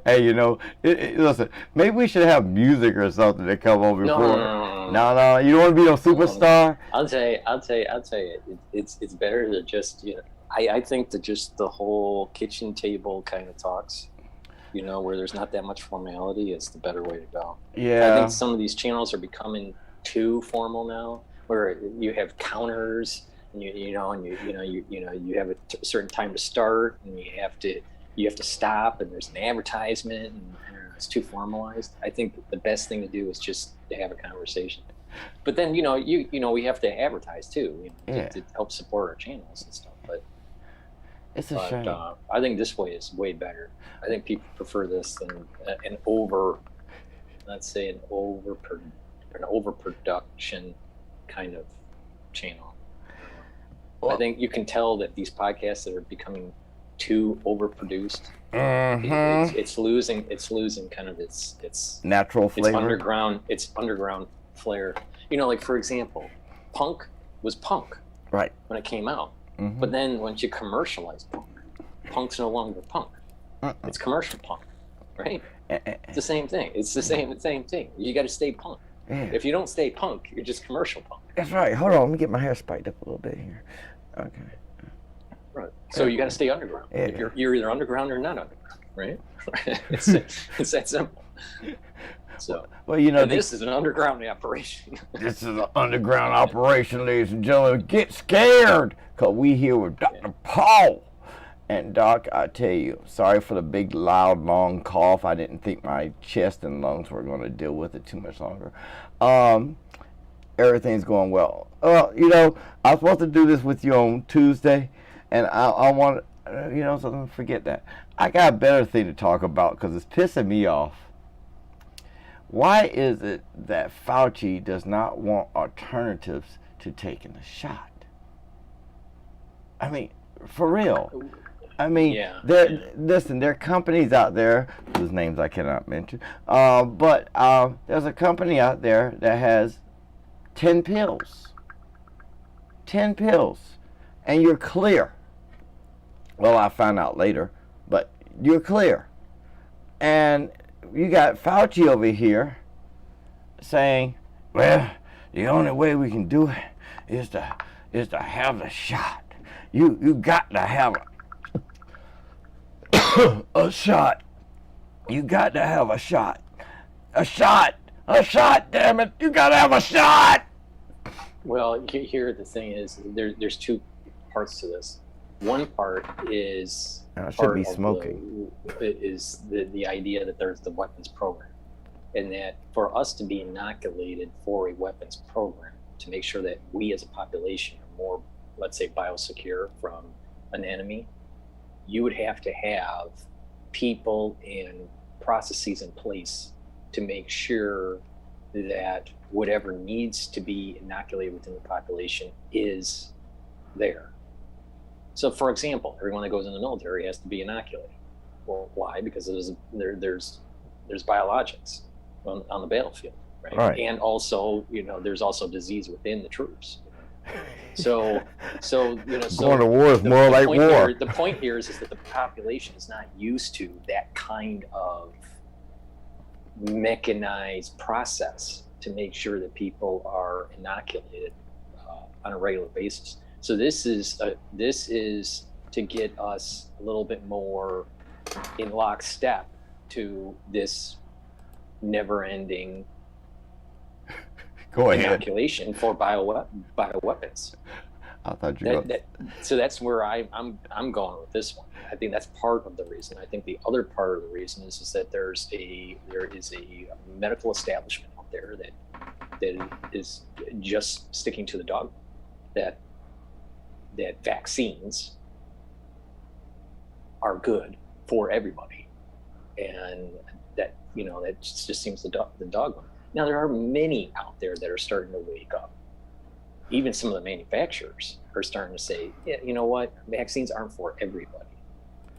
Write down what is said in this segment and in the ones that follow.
Hey, listen, maybe we should have music or something to come on before. No, you don't want to be no superstar? I'll tell you, it's better to just, I think that just the whole kitchen table kind of talks, where there's not that much formality is the better way to go. Yeah. I think some of these channels are becoming too formal now, where you have counters and you have a certain time to start and you have to stop and there's an advertisement and it's too formalized. I think the best thing to do is just to have a conversation. But then we have to advertise too, to help support our channels and stuff. But it's a shame. I think this way is way better. I think people prefer this than an overproduction kind of channel. Well, I think you can tell that these podcasts that are becoming too overproduced, it's losing kind of its natural flavor. It's underground flair. Like for example, punk was punk right when it came out, but then once you commercialize punk's no longer punk. It's commercial punk, right? It's the same thing. It's the same thing. You got to stay punk. Yeah. If you don't stay punk, you're just commercial punk. That's right. Hold on, let me get my hair spiked up a little bit here. Okay. Right. So you got to stay underground. Yeah. If you're either underground or not underground, right? It's that simple. So, well, this is an underground operation. This is an underground operation, ladies and gentlemen. Get scared, because we here with Dr. Paul. And Doc, I tell you, sorry for the big, loud, long cough. I didn't think my chest and lungs were going to deal with it too much longer. Everything's going well. I was supposed to do this with you on Tuesday, and I want so don't forget that. I got a better thing to talk about because it's pissing me off. Why is it that Fauci does not want alternatives to taking a shot? I mean, for real. Listen, there are companies out there whose names I cannot mention, but there's a company out there that has 10 pills. 10 pills. And you're clear. Well, I found out later, but you're clear. And you got Fauci over here saying, well, the only way we can do it is to have the shot. You got to have a shot. You got to have a shot. A shot, damn it. You got to have a shot. Well, here the thing is, there's two parts to this. One part is I should be smoking. Is the idea that there's the weapons program, and that for us to be inoculated for a weapons program to make sure that we as a population are more, let's say, biosecure from an enemy, you would have to have people and processes in place to make sure that whatever needs to be inoculated within the population is there. So, for example, everyone that goes in the military has to be inoculated. Well, why? Because there's biologics on the battlefield, right? And also, there's also disease within the troops. So going to war is more like war. The point here is that the population is not used to that kind of mechanized process to make sure that people are inoculated on a regular basis. So this is to get us a little bit more in lockstep to this never-ending inoculation for bioweapons. I thought you were. So that's where I'm going with this one. I think that's part of the reason. I think the other part of the reason is that there is a medical establishment out there that is just sticking to the dogma that vaccines are good for everybody, and that just seems the dogma. Now there are many out there that are starting to wake up. Even some of the manufacturers are starting to say, yeah, you know what, vaccines aren't for everybody.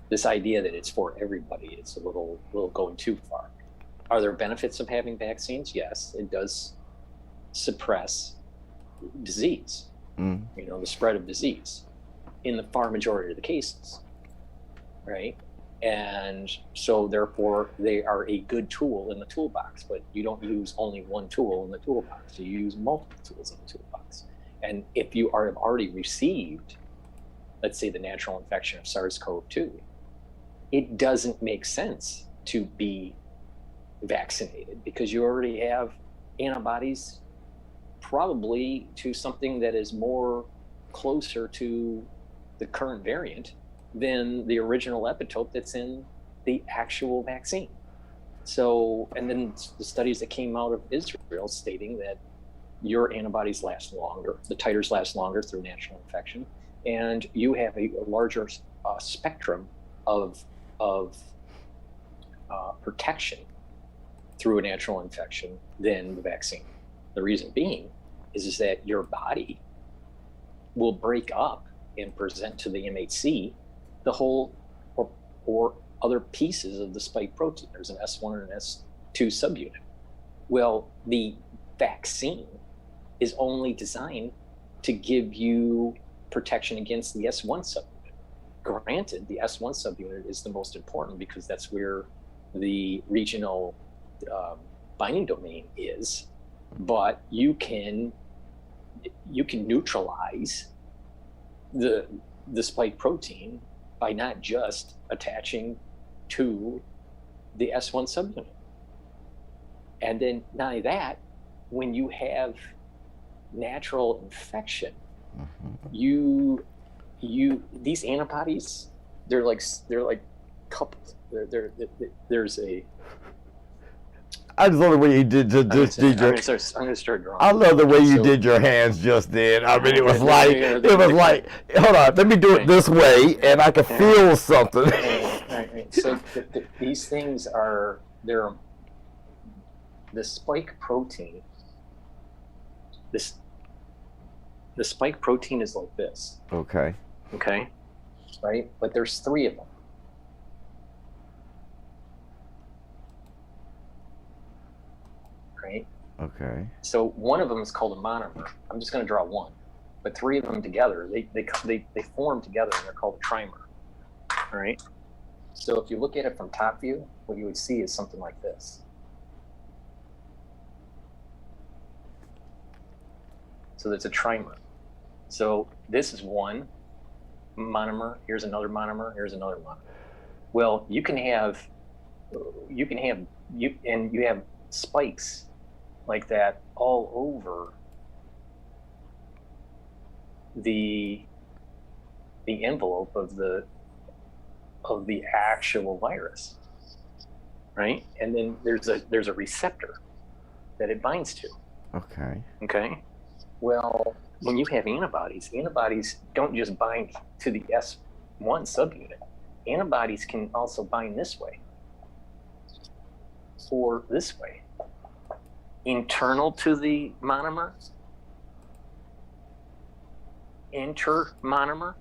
This idea that it's for everybody is a little going too far. Are there benefits of having vaccines? Yes, it does suppress disease, the spread of disease in the far majority of the cases, right? And so therefore they are a good tool in the toolbox, but you don't use only one tool in the toolbox. You use multiple tools in the toolbox. And if you have already received, let's say, the natural infection of SARS-CoV-2, it doesn't make sense to be vaccinated because you already have antibodies probably to something that is more closer to the current variant than the original epitope that's in the actual vaccine. So, and then the studies that came out of Israel stating that your antibodies last longer, the titers last longer through natural infection, and you have a larger spectrum of protection through a natural infection than the vaccine. The reason being is that your body will break up and present to the MHC the whole or other pieces of the spike protein. There's an S1 and an S2 subunit. Well, the vaccine is only designed to give you protection against the S1 subunit. Granted, the S1 subunit is the most important because that's where the regional binding domain is, but you can neutralize the spike protein by not just attaching to the S1 subunit. And then not only that, when you have natural infection, you these antibodies, they're like coupled. There's a I just love the way you did your. I'm gonna start drawing. I love the way you did your hands just then. I mean, it was like, hold on, let me do it this way, and I can feel something. Right. So these things are, they're the spike protein. The spike protein is like this. Okay. Right, but there's 3 of them. Right? Okay. So one of them is called a monomer. I'm just going to draw one, but 3 of them together, they form together and they're called a trimer. All right. So if you look at it from top view, what you would see is something like this. So that's a trimer. So this is one monomer. Here's another monomer. Here's another monomer. Well, you have spikes like that all over the envelope of the actual virus, right? And then there's a receptor that it binds to. Okay. Well, when you have antibodies don't just bind to the S1 subunit. Antibodies can also bind this way or this way. Internal to the monomer, intermonomer,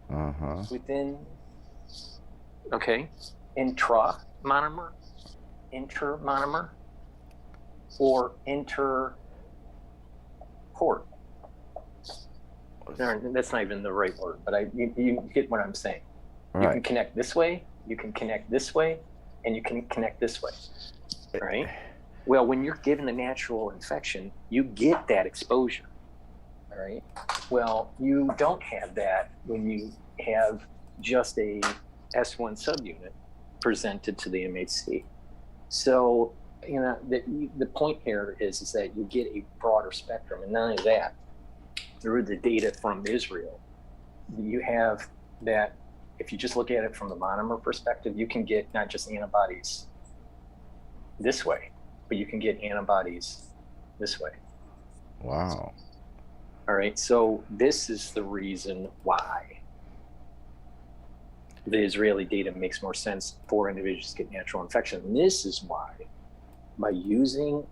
within, intramonomer, intermonomer, or interport. No, that's not even the right word, but you get what I'm saying. Right. You can connect this way, you can connect this way, and you can connect this way, right? Well, when you're given a natural infection, you get that exposure, all right? Well, you don't have that when you have just a S1 subunit presented to the MHC. So, the point here is that you get a broader spectrum, and not only that, through the data from Israel, you have that, if you just look at it from the monomer perspective, you can get not just antibodies this way, but you can get antibodies this way. Wow. All right, so this is the reason why the Israeli data makes more sense for individuals to get natural infection. And this is why, by using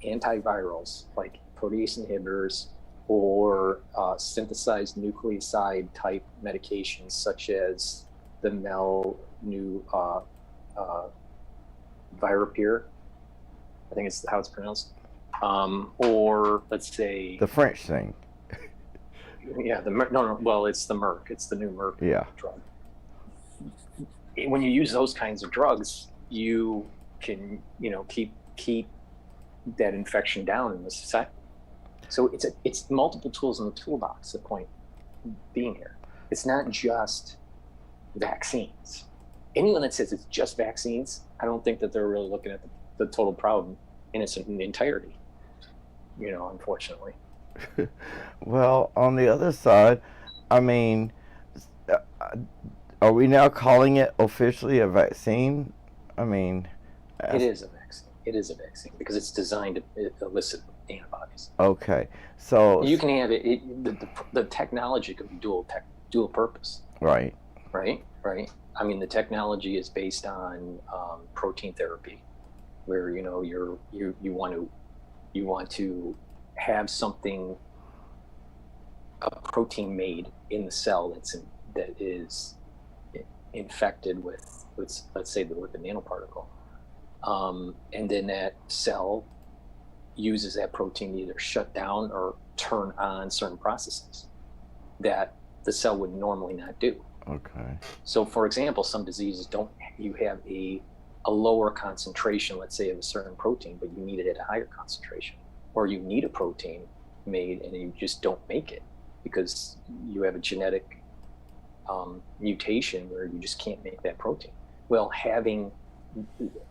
antivirals like protease inhibitors or synthesized nucleoside type medications such as the Virapir, I think it's how it's pronounced, or let's say the French thing. Yeah, well, it's the Merck. It's the new Merck drug. when you use those kinds of drugs, you can, keep that infection down in the society. So it's multiple tools in the toolbox. The point being here, it's not just vaccines. Anyone that says it's just vaccines, I don't think that they're really looking at the total problem in its entirety. Unfortunately. Well, on the other side, I mean, are we now calling it officially a vaccine? I mean, it is a vaccine. It is a vaccine because it's designed to elicit antibodies. Okay, so you can have it. The technology could be dual purpose. Right. I mean, the technology is based on protein therapy, where you want to have something, a protein made in the cell that is infected with, let's say, the lipid nanoparticle, and then that cell uses that protein to either shut down or turn on certain processes that the cell would normally not do. Okay. So, for example, some diseases you have a lower concentration, let's say, of a certain protein, but you need it at a higher concentration, or you need a protein made and you just don't make it because you have a genetic mutation where you just can't make that protein. Well, having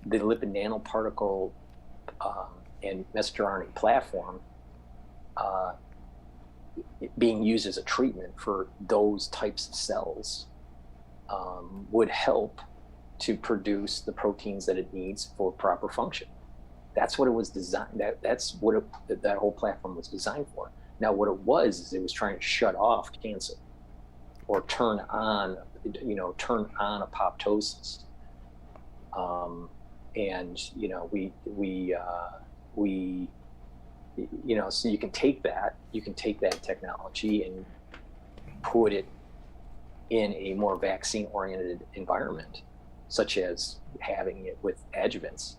the lipid nanoparticle and messenger RNA platform being used as a treatment for those types of cells would help to produce the proteins that it needs for proper function. That's what it was designed. That's what that whole platform was designed for. Now, what it was trying to shut off cancer or turn on apoptosis. So you can take that technology and put it in a more vaccine-oriented environment, such as having it with adjuvants.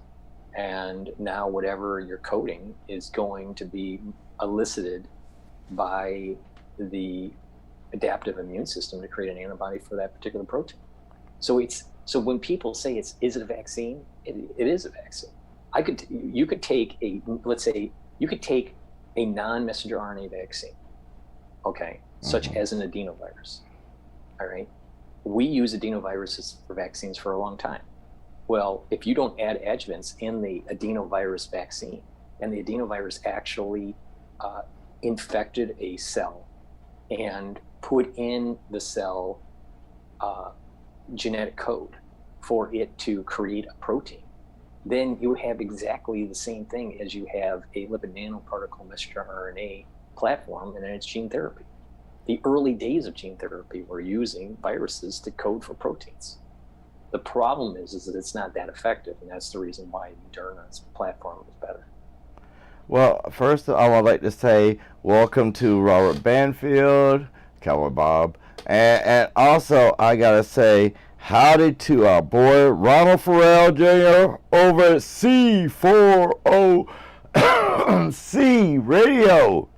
And now whatever you're coding is going to be elicited by the adaptive immune system to create an antibody for that particular protein. So when people say is it a vaccine? It is a vaccine. You could take a non-messenger RNA vaccine, okay, such as an adenovirus. All right, we use adenoviruses for vaccines for a long time. Well, if you don't add adjuvants in the adenovirus vaccine, and the adenovirus actually infected a cell and put in the cell genetic code for it to create a protein, then you have exactly the same thing as you have a lipid nanoparticle messenger RNA platform, and then it's gene therapy. The early days of gene therapy were using viruses to code for proteins. The problem is that it's not that effective, and that's the reason why Moderna's platform is better. Well, first I would like to say welcome to Robert Banfield, Cowboy Bob, and also I gotta say howdy to our boy Ronald Farrell Jr. over at C4OC Radio.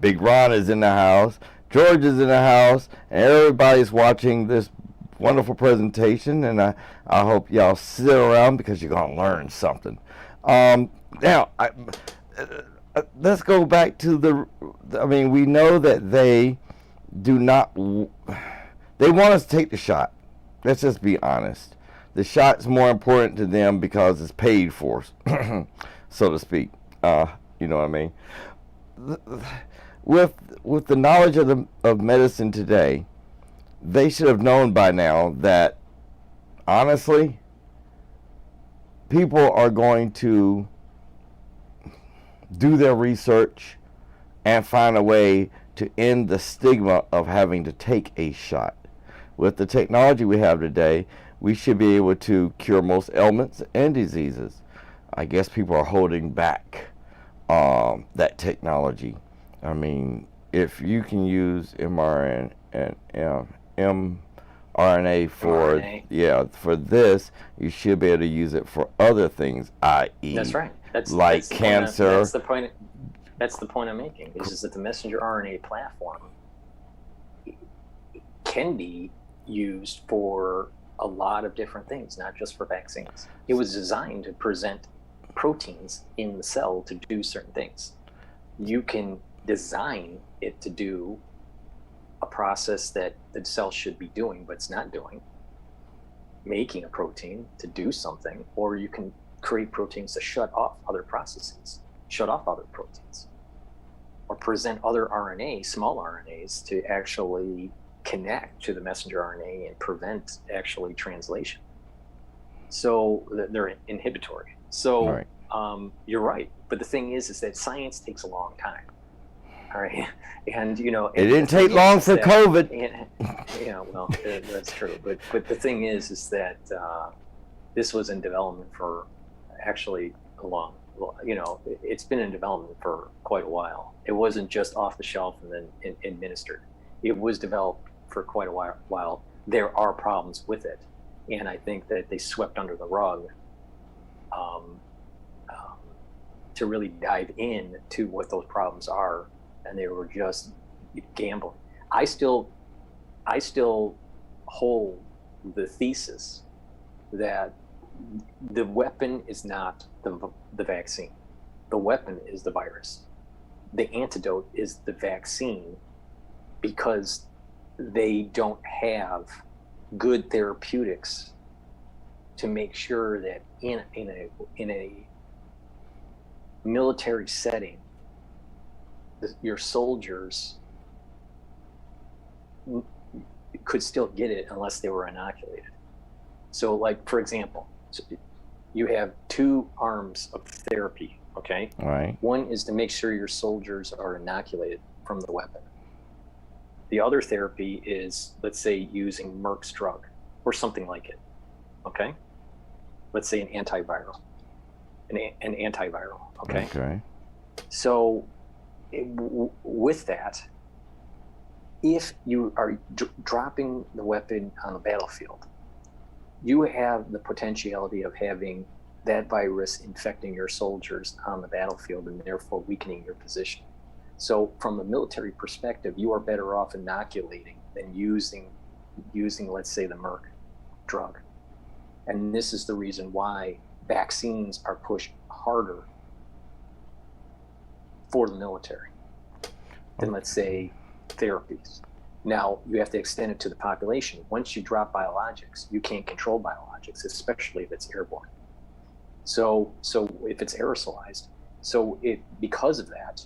Big Ron is in the house, George is in the house, and everybody's watching this wonderful presentation, and I hope y'all sit around because you're going to learn something. Now, let's go back to we know that they want us to take the shot. Let's just be honest. The shot's more important to them because it's paid for, so to speak. You know what I mean? With the knowledge of medicine today, they should have known by now that, honestly, people are going to do their research and find a way to end the stigma of having to take a shot. With the technology we have today, we should be able to cure most ailments and diseases. I guess people are holding back that technology. I mean, if you can use mRNA for this, you should be able to use it for other things, i.e. That's right. That's cancer. That's the point. That's the point I'm making. Is that the messenger RNA platform can be used for a lot of different things, not just for vaccines. It was designed to present proteins in the cell to do certain things. You can design it to do a process that the cell should be doing, but it's not doing, making a protein to do something, or you can create proteins to shut off other processes, shut off other proteins, or present other RNA, small RNAs, to actually connect to the messenger RNA and prevent actually translation. So they're inhibitory. So you're right. But the thing is that science takes a long time. All right. And, you know, it didn't take long for COVID. Yeah, well, that's true. But the thing is that this was in development for actually a long, you know, it's been in development for quite a while. It wasn't just off the shelf and then administered. It was developed for quite a while. There are problems with it. And I think that they swept under the rug to really dive in to what those problems are. And they were just gambling. I still hold the thesis that the weapon is not the vaccine. The weapon is the virus. The antidote is the vaccine, because they don't have good therapeutics to make sure that in a military setting, your soldiers could still get it unless they were inoculated. So, like, for example, you have two arms of therapy, okay? All right. One is to make sure your soldiers are inoculated from the weapon. The other therapy is, let's say, using Merck's drug or something like it, okay? Let's say an antiviral, okay? Okay. So with that, if you are dropping the weapon on the battlefield, you have the potentiality of having that virus infecting your soldiers on the battlefield and therefore weakening your position. So from a military perspective, you are better off inoculating than using, let's say, the Merck drug. And this is the reason why vaccines are pushed harder for the military than, let's say, therapies. Now, you have to extend it to the population. Once you drop biologics, you can't control biologics, especially if it's airborne. So if it's aerosolized, because of that,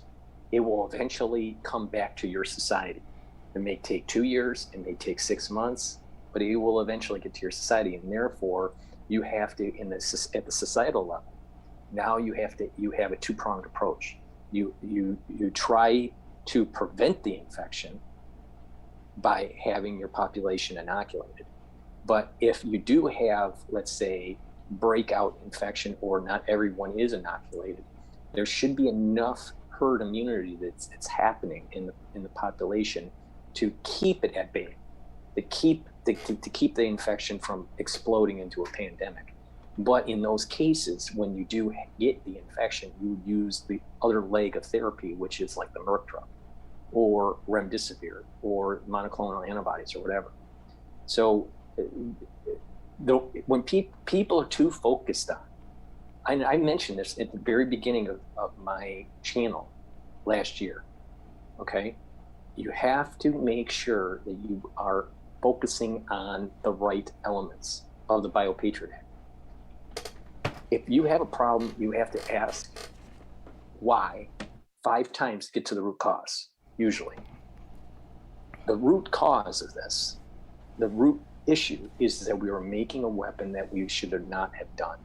it will eventually come back to your society. It may take 2 years, it may take 6 months, but it will eventually get to your society, and therefore you have to, at the societal level, now you have a two-pronged approach. You try to prevent the infection by having your population inoculated. But if you do have, let's say, breakout infection, or not everyone is inoculated, there should be enough herd immunity that's happening in the population to keep it at bay, to keep the infection from exploding into a pandemic. But in those cases, when you do get the infection, you use the other leg of therapy, which is like the Merck drug, or remdesivir, or monoclonal antibodies, or whatever. So when people are too focused on, I mentioned this at the very beginning of my channel last year, okay? You have to make sure that you are focusing on the right elements of the BioPatriot Act. If you have a problem, you have to ask why 5 times to get to the root cause, usually. The root cause of this, the root issue, is that we were making a weapon that we should not have done.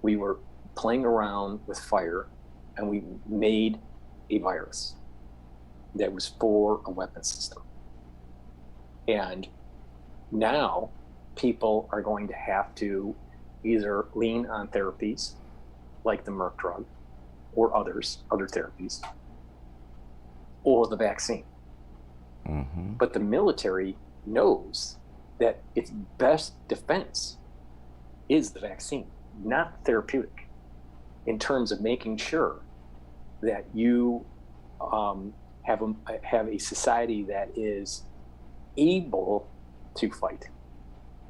We were playing around with fire, and we made a virus that was for a weapon system. And now people are going to have to either lean on therapies like the Merck drug or other therapies, or the vaccine. Mm-hmm. But the military knows that its best defense is the vaccine, not therapeutic, in terms of making sure that you have a society that is able to fight.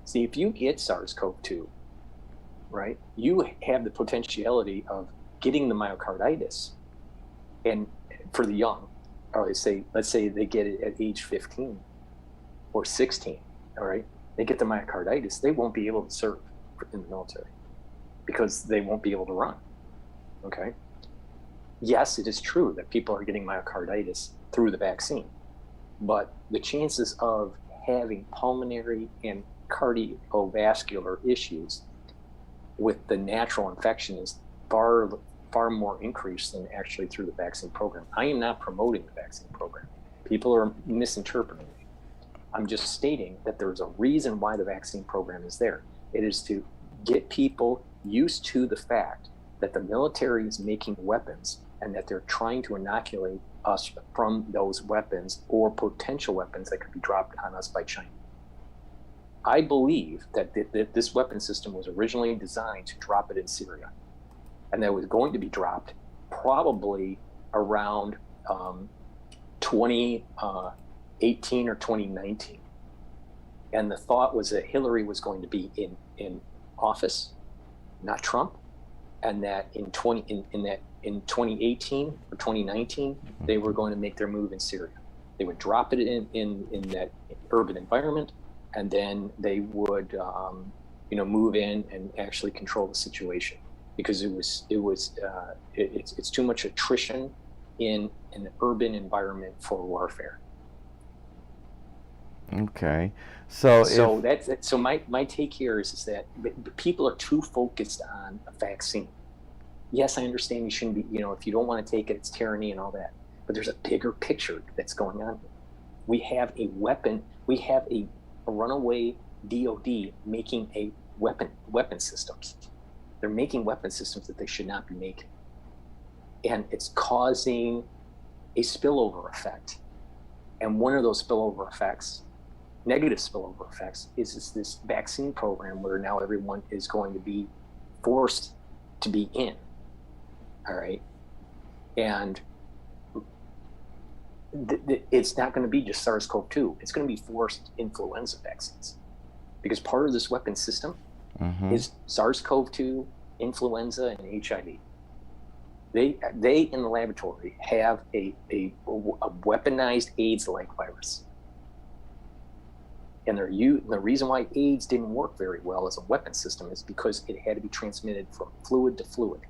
See, if you get SARS-CoV-2, right, you have the potentiality of getting the myocarditis, and for the young, or let's say they get it at age 15 or 16, all right, they get the myocarditis, they won't be able to serve in the military because they won't be able to run, okay? Yes, it is true that people are getting myocarditis through the vaccine, but the chances of having pulmonary and cardiovascular issues with the natural infection is far more increased than actually through the vaccine program. I am not promoting the vaccine program. People are misinterpreting me. I'm just stating that there's a reason why the vaccine program is there. It is to get people used to the fact that the military is making weapons and that they're trying to inoculate us from those weapons or potential weapons that could be dropped on us by China. I believe that this weapon system was originally designed to drop it in Syria, and that it was going to be dropped probably around 2018 or 2019. And the thought was that Hillary was going to be in office, not Trump, and that in 2018 or 2019, they were going to make their move in Syria. They would drop it in that urban environment, and then they would move in and actually control the situation, because it's too much attrition in an urban environment for warfare. Okay, so my take here is that people are too focused on a vaccine. Yes, I understand you shouldn't be, if you don't want to take it, it's tyranny and all that. But there's a bigger picture that's going on here. We have a weapon. We have a runaway DOD making a weapon systems. They're making weapon systems that they should not be making. And it's causing a spillover effect. And one of those negative spillover effects, is this vaccine program where now everyone is going to be forced to be in. All right. And it's not going to be just SARS-CoV-2. It's going to be forced influenza vaccines, because part of this weapon system is SARS-CoV-2, influenza, and HIV. They in the laboratory have a weaponized AIDS-like virus. And the reason why AIDS didn't work very well as a weapon system is because it had to be transmitted from fluid to fluid.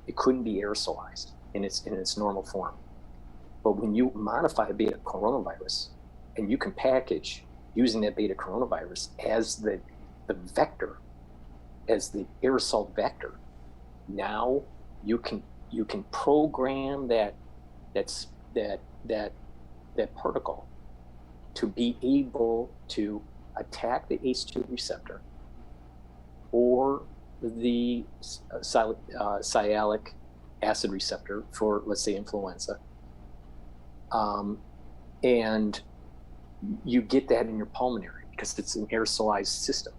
It couldn't be aerosolized in its normal form. But when you modify a beta coronavirus, and you can package using that beta coronavirus as the vector, as the aerosol vector, now you can program that particle to be able to attack the ACE2 receptor or the sialic acid receptor for, let's say, influenza. And you get that in your pulmonary because it's an aerosolized system.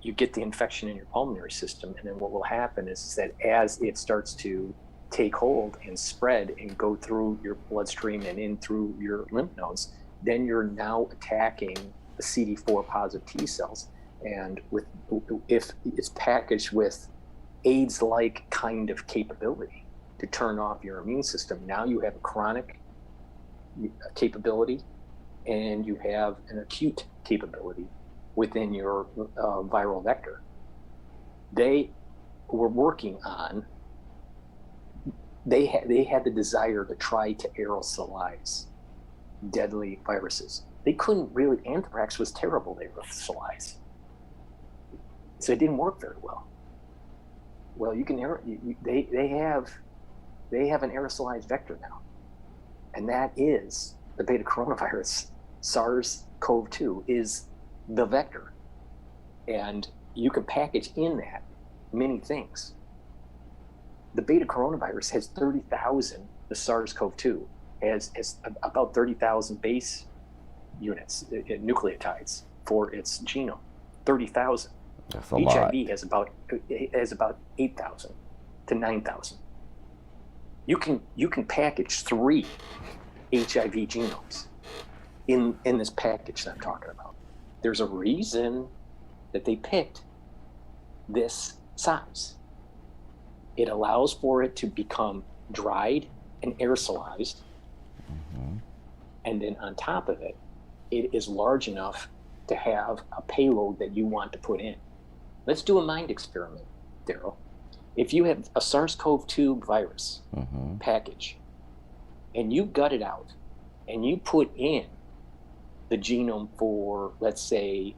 You get the infection in your pulmonary system, and then what will happen is that as it starts to take hold and spread and go through your bloodstream and in through your lymph nodes, then you're now attacking the CD4 positive T cells. And if it's packaged with AIDS-like kind of capability to turn off your immune system, now you have a chronic capability and you have an acute capability within your viral vector. They were working on, they had the desire to try to aerosolize deadly viruses. They couldn't really. Anthrax was terrible to aerosolize, so it didn't work very well. Well, you can they have an aerosolized vector now, and that is the beta coronavirus. SARS-CoV-2 is the vector, and you can package in that many things. The beta coronavirus has 30,000. The SARS-CoV-2 has about 30,000 base units, nucleotides for its genome. 30,000. That's a lot. HIV has about 8,000 to 9,000. You can package 3 HIV genomes in this package that I'm talking about. there's a reason that they picked this size. It allows for it to become dried and aerosolized. Mm-hmm. And then on top of it, it is large enough to have a payload that you want to put in. Let's do a mind experiment, Daryl. If you have a SARS-CoV-2 virus Mm-hmm. package and you gut it out and you put in the genome for, let's say,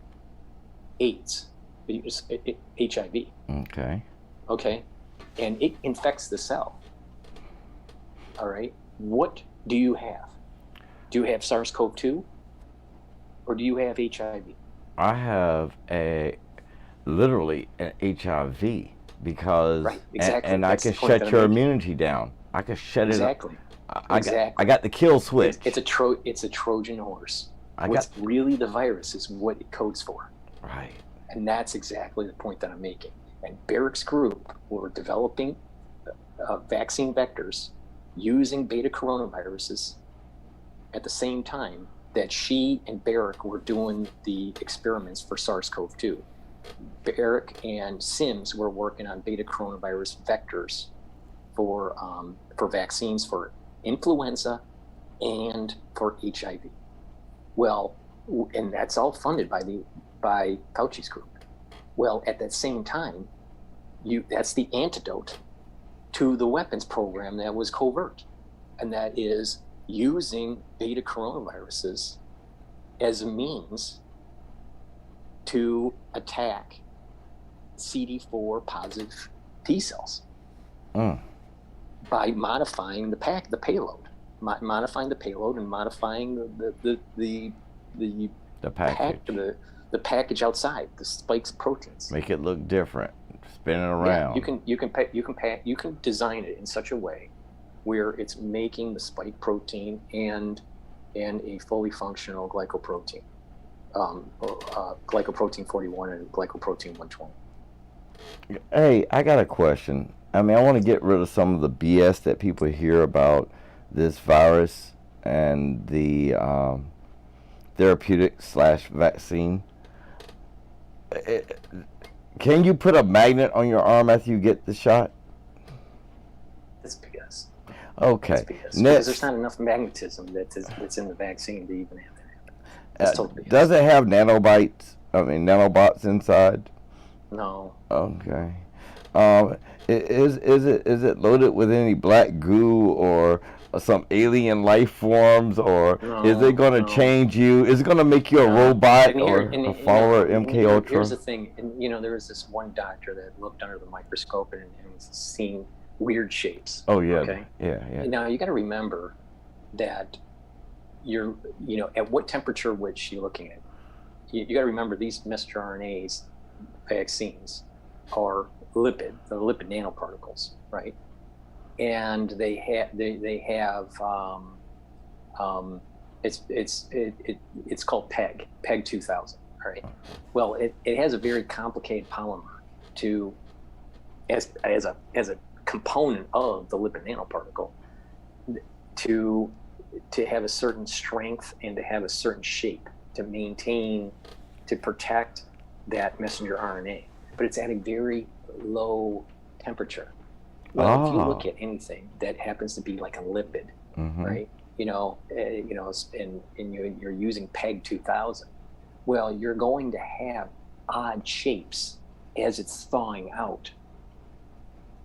AIDS, HIV, okay, and it infects the cell, all right, what do you have? Do you have SARS-CoV-2 or do you have HIV? I have literally an HIV because, right, exactly. and I can shut your immunity down. I can shut it up. Exactly. I got the kill switch. It's a Trojan horse. What's really the virus is what it codes for. Right. And that's exactly the point that I'm making. And Barrick's group were developing vaccine vectors using beta coronaviruses at the same time that she and Barrick were doing the experiments for SARS-CoV-2. Barrick and Sims were working on beta coronavirus vectors for vaccines for influenza and for HIV. Well, and that's all funded by Fauci's group. Well, at that same time, that's the antidote to the weapons program that was covert, and that is using beta coronaviruses as a means to attack CD4 positive T cells by modifying the payload, modifying the payload and modifying the package outside, the spikes proteins. Make it look different, spin it around. Yeah, you can design it in such a way where it's making the spike protein and a fully functional glycoprotein, glycoprotein 41 and glycoprotein 120. Hey, I got a question. I mean, I want to get rid of some of the BS that people hear about this virus and the therapeutic/vaccine. Can you put a magnet on your arm after you get the shot? That's BS. Okay. That's BS. Because there's not enough magnetism that's in the vaccine to even have that happen. That's totally BS. Does it have nanobots inside? No. Okay. Is it loaded with any black goo or some alien life forms, or is it going to change you? Is it going to make you a robot or a follower of MK Ultra? Here's the thing, and there was this one doctor that looked under the microscope and was seeing weird shapes. Oh yeah. Okay? Yeah. Now you got to remember that at what temperature was she looking at? You got to remember these messenger RNAs vaccines are lipid nanoparticles, right? And they have it's called PEG 2000, right? Well, it has a very complicated polymer as a component of the lipid nanoparticle to have a certain strength and to have a certain shape to protect that messenger RNA, but it's at a very low temperature. Well, if you look at anything that happens to be like a lipid, right? And you're using PEG 2000. Well, you're going to have odd shapes as it's thawing out.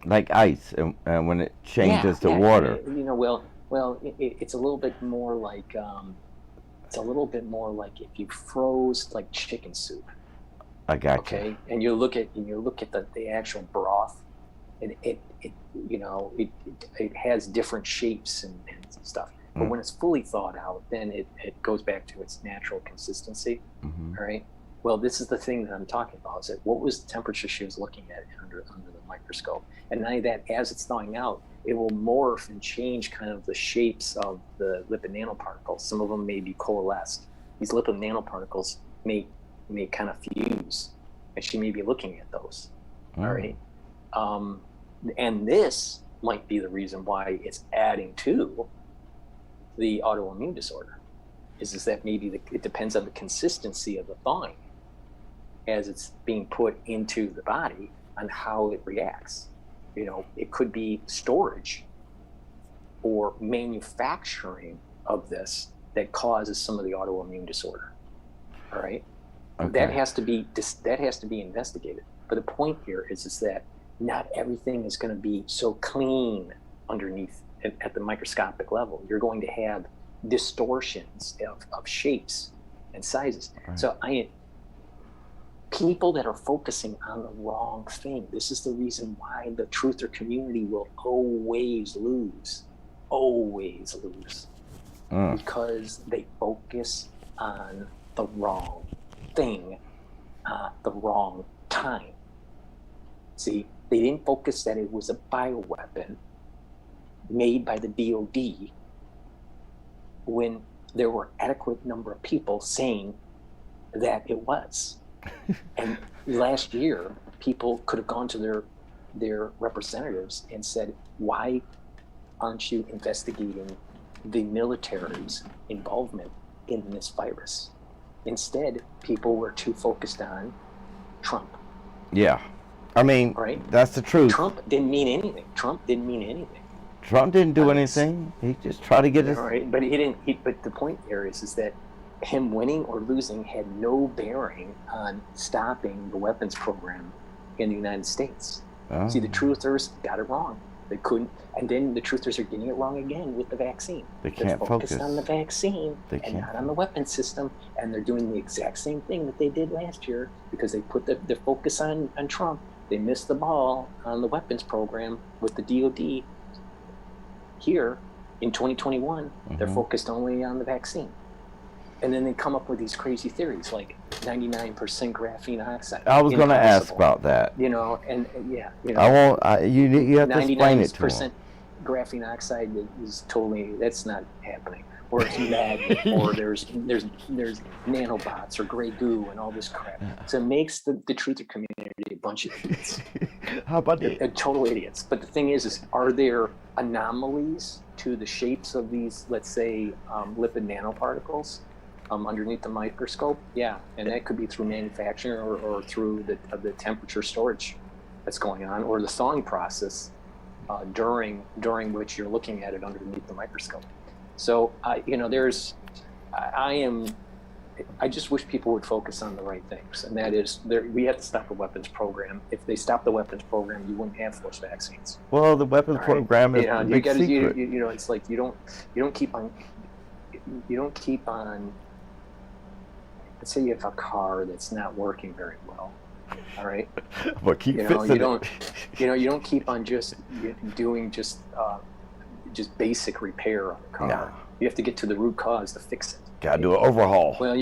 Like ice, and when it changes to water. It's a little bit more like if you froze like chicken soup. I got you. Okay, and you look at the actual broth, and it has different shapes and stuff. But when it's fully thawed out, then it goes back to its natural consistency. All right. Well, this is the thing that I'm talking about. Is that what was the temperature she was looking at under the microscope? And now that as it's thawing out, it will morph and change kind of the shapes of the lipid nanoparticles. Some of them may be coalesced. These lipid nanoparticles may kind of fuse, and she may be looking at those. All right. And this might be the reason why it's adding to the autoimmune disorder. is that maybe it depends on the consistency of the thawing as it's being put into the body on how it reacts. You know, it could be storage or manufacturing of this that causes some of the autoimmune disorder. All right. Okay. That has to be investigated. But the point here is that not everything is going to be so clean underneath at the microscopic level. You're going to have distortions of shapes and sizes. Right. So people that are focusing on the wrong thing, this is the reason why the truther community will always lose. Because they focus on the wrong thing at the wrong time. See, they didn't focus that it was a bioweapon made by the DOD when there were adequate number of people saying that it was. And last year, people could have gone to their representatives and said, why aren't you investigating the military's involvement in this virus? Instead, people were too focused on Trump. Yeah. I mean, right? That's the truth. Trump didn't mean anything. Trump didn't do anything. He just tried to get us. Right, but he didn't. But the point there is that him winning or losing had no bearing on stopping the weapons program in the United States. Oh. See, the truthers got it wrong. They couldn't, and then the truthers are getting it wrong again with the vaccine. They can't They're focused focus on the vaccine and not on the weapons system, and they're doing the exact same thing that they did last year because they put their focus on Trump. They missed the ball on the weapons program with the DOD. Here, in 2021, they're focused only on the vaccine. And then they come up with these crazy theories like 99% graphene oxide. I was going to ask about that. You know, and yeah, you know. I won't. You have to explain it to 99% graphene oxide is totally, that's not happening. Or it's lead, or there's nanobots or gray goo and all this crap. So it makes the truther community a bunch of idiots. How about that? Total idiots. But the thing is are there anomalies to the shapes of these, let's say, lipid nanoparticles underneath the microscope? Yeah, and that could be through manufacturing or through the temperature storage that's going on, or the thawing process during which you're looking at it underneath the microscope. So, you know, I just wish people would focus on the right things, and that is, we have to stop the weapons program. If they stop the weapons program, you wouldn't have forced vaccines. Well, the weapons program is a big secret. You know, it's like you don't keep on. Let's say you have a car that's not working very well. All right. But keep fixing it. You don't keep on just doing just basic repair on the car. No. You have to get to the root cause to fix it. Got to do an overhaul. Well,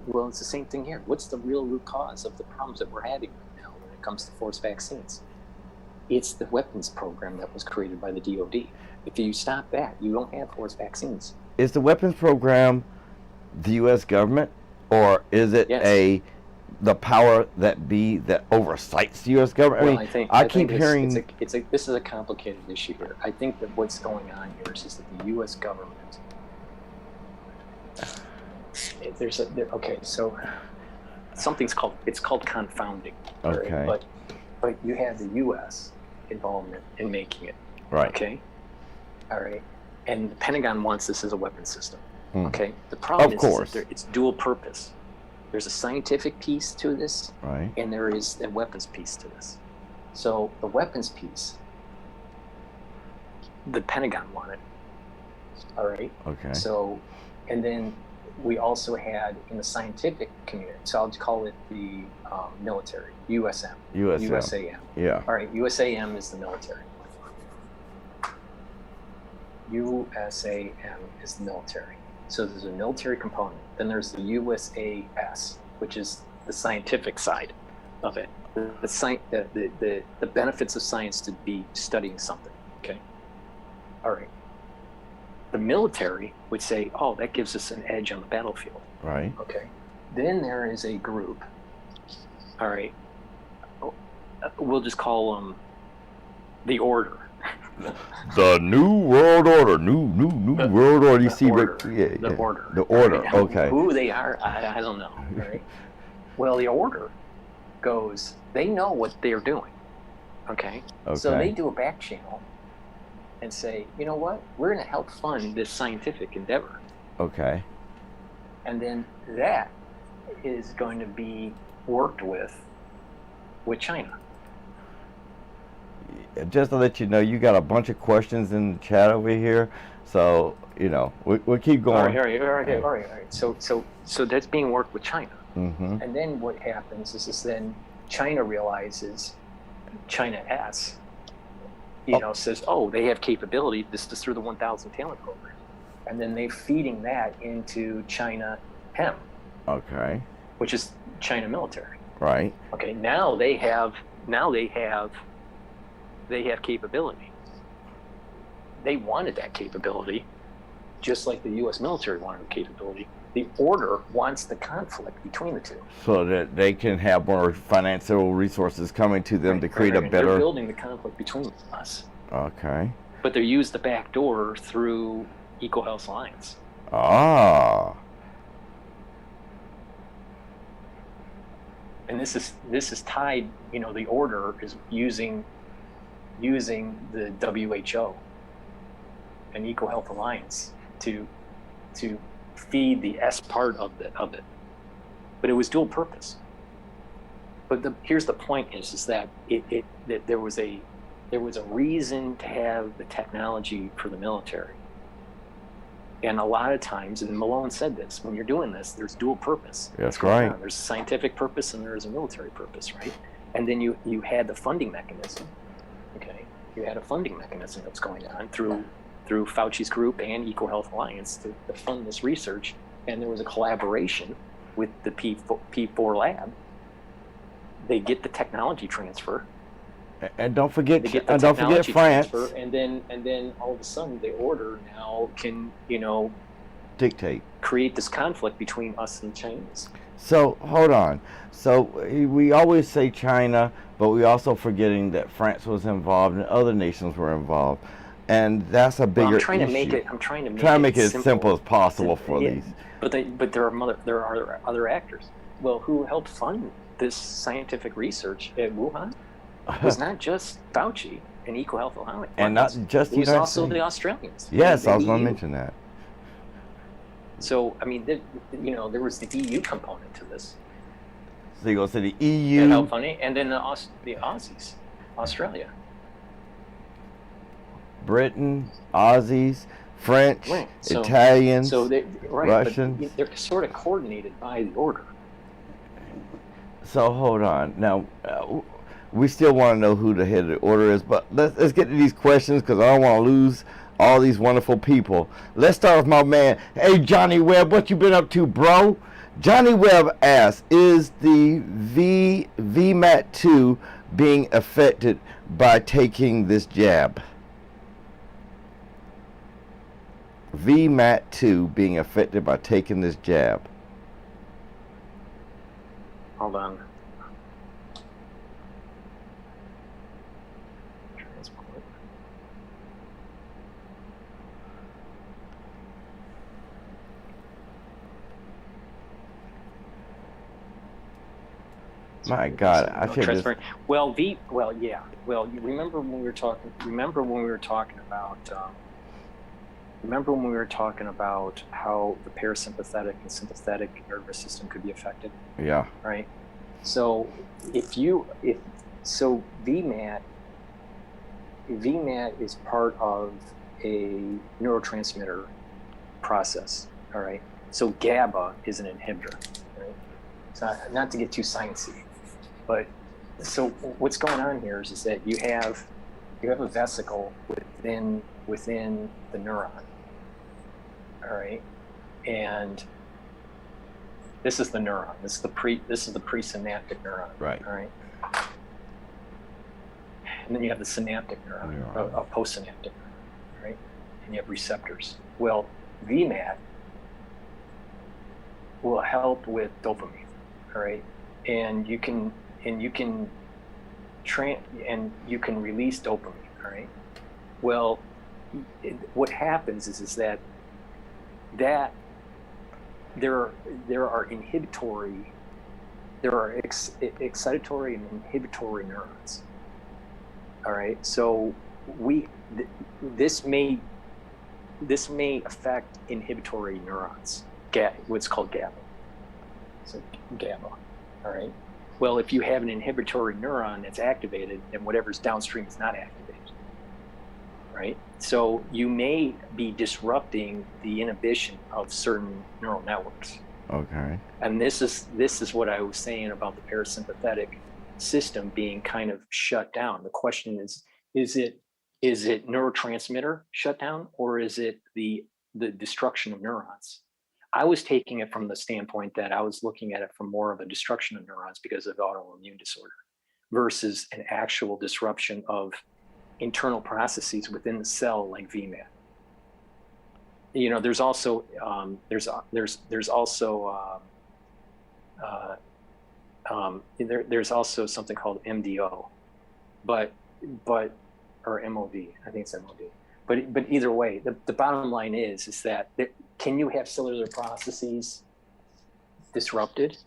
well, it's the same thing here. What's the real root cause of the problems that we're having right now when it comes to forced vaccines? It's the weapons program that was created by the DOD. If you stop that, you don't have forced vaccines. Is the weapons program the U.S. government, or is it the power that oversights the U.S. government? Well, I keep hearing this is a complicated issue here. I think that what's going on here is that the U.S. government. So something's called confounding. Okay. Right? But you have the U.S. involvement in making it. Right. Okay. All right. And the Pentagon wants this as a weapon system. Okay. The problem is that it's dual purpose. There's a scientific piece to this, right, and there is a weapons piece to this. So the weapons piece, the Pentagon wanted. All right. Okay. So, and then we also had in the scientific community, so I'll call it the military, USAM. Yeah. All right, USAM is the military. USAM is the military. So there's a military component. Then there's the USAS, which is the scientific side of it. The benefits of science to be studying something. Okay. All right. The military would say, "Oh, that gives us an edge on the battlefield." Right. Okay. Then there is a group. All right. We'll just call them the Order. The new world order, new world order. You see, order, yeah, the order. The order. Right? Okay. Who they are, I don't know. Right? Well, the order goes. They know what they're doing. Okay. So they do a back channel and say, you know what? We're going to help fund this scientific endeavor. Okay. And then that is going to be worked with China. Just to let you know, you got a bunch of questions in the chat over here, so we'll keep going. All right. So that's being worked with China. Mm-hmm. And then what happens is then China realizes, China S, says, oh, they have capability. This is through the 1,000 Talent Program, and then they're feeding that into China M. Okay. Which is China military. Right. Okay. Now they have capability. They wanted that capability, just like the U.S. military wanted the capability. The order wants the conflict between the two, so that they can have more financial resources coming to them to create a better. They're building the conflict between us. Okay. But they use the back door through EcoHealth Alliance. Ah. And this is tied. The order is using the WHO and EcoHealth Alliance to feed the S part of it. But it was dual purpose. But here's the point: is that that there was a reason to have the technology for the military. And a lot of times, and Malone said this, when you're doing this, there's dual purpose. That's right. There's a scientific purpose and there's a military purpose, right? And then you had the funding mechanism. Okay, you had a funding mechanism that's going on through Fauci's group and EcoHealth Alliance to fund this research, and there was a collaboration with the P4 lab. They get the technology transfer, and don't forget France. And then all of a sudden, the order now can dictate, create this conflict between us and the Chinese. So hold on. So we always say China, but we also forgetting that France was involved and other nations were involved. And that's a bigger issue. I'm trying to make it as simple as possible for these. But there are other actors. Well, who helped fund this scientific research at Wuhan? It was not just Fauci and EcoHealth Alliance. And not just the United States. It was also the Australians. Yes, I was going to mention that. So, I mean, there was the EU component to this. So you go to the EU. And how funny. And then the Aussies, Australia. Britain, Aussies, French, right. Italians, Russians. But they're sort of coordinated by the order. So hold on. Now, we still want to know who the head of the order is, but let's get to these questions because I don't want to lose all these wonderful people. Let's start with my man. Hey, Johnny Webb, what you been up to, bro? Johnny Webb asks, is the VMAT2 being affected by taking this jab? VMAT2 being affected by taking this jab. Hold on. My God, I should just. Well, you remember when we were talking? Remember when we were talking about? Remember when we were talking about how the parasympathetic and sympathetic nervous system could be affected? Yeah. Right. So VMAT is part of a neurotransmitter process. All right. So GABA is an inhibitor. Right. So not to get too sciencey, but so what's going on here is that you have a vesicle within the neuron. All right, and this is the neuron. This is the presynaptic neuron. Right. All right. And then you have the synaptic neuron, a postsynaptic neuron, right? And you have receptors. Well, VMAT will help with dopamine. All right, and you can release dopamine. All right, Well, what happens is that there are inhibitory, there are excitatory and inhibitory neurons. All right, so this may affect inhibitory neurons, what's called GABA. So GABA. All right. Well, if you have an inhibitory neuron that's activated, then whatever's downstream is not activated. Right. So you may be disrupting the inhibition of certain neural networks. Okay. And this is what I was saying about the parasympathetic system being kind of shut down. The question is it neurotransmitter shut down, or is it the destruction of neurons? I was taking it from the standpoint that I was looking at it from more of a destruction of neurons because of autoimmune disorder versus an actual disruption of internal processes within the cell, like VMAT. You know, there's also there's also something called MDO, but or MOD. I think it's MOD. But either way, the bottom line is that can you have cellular processes disrupted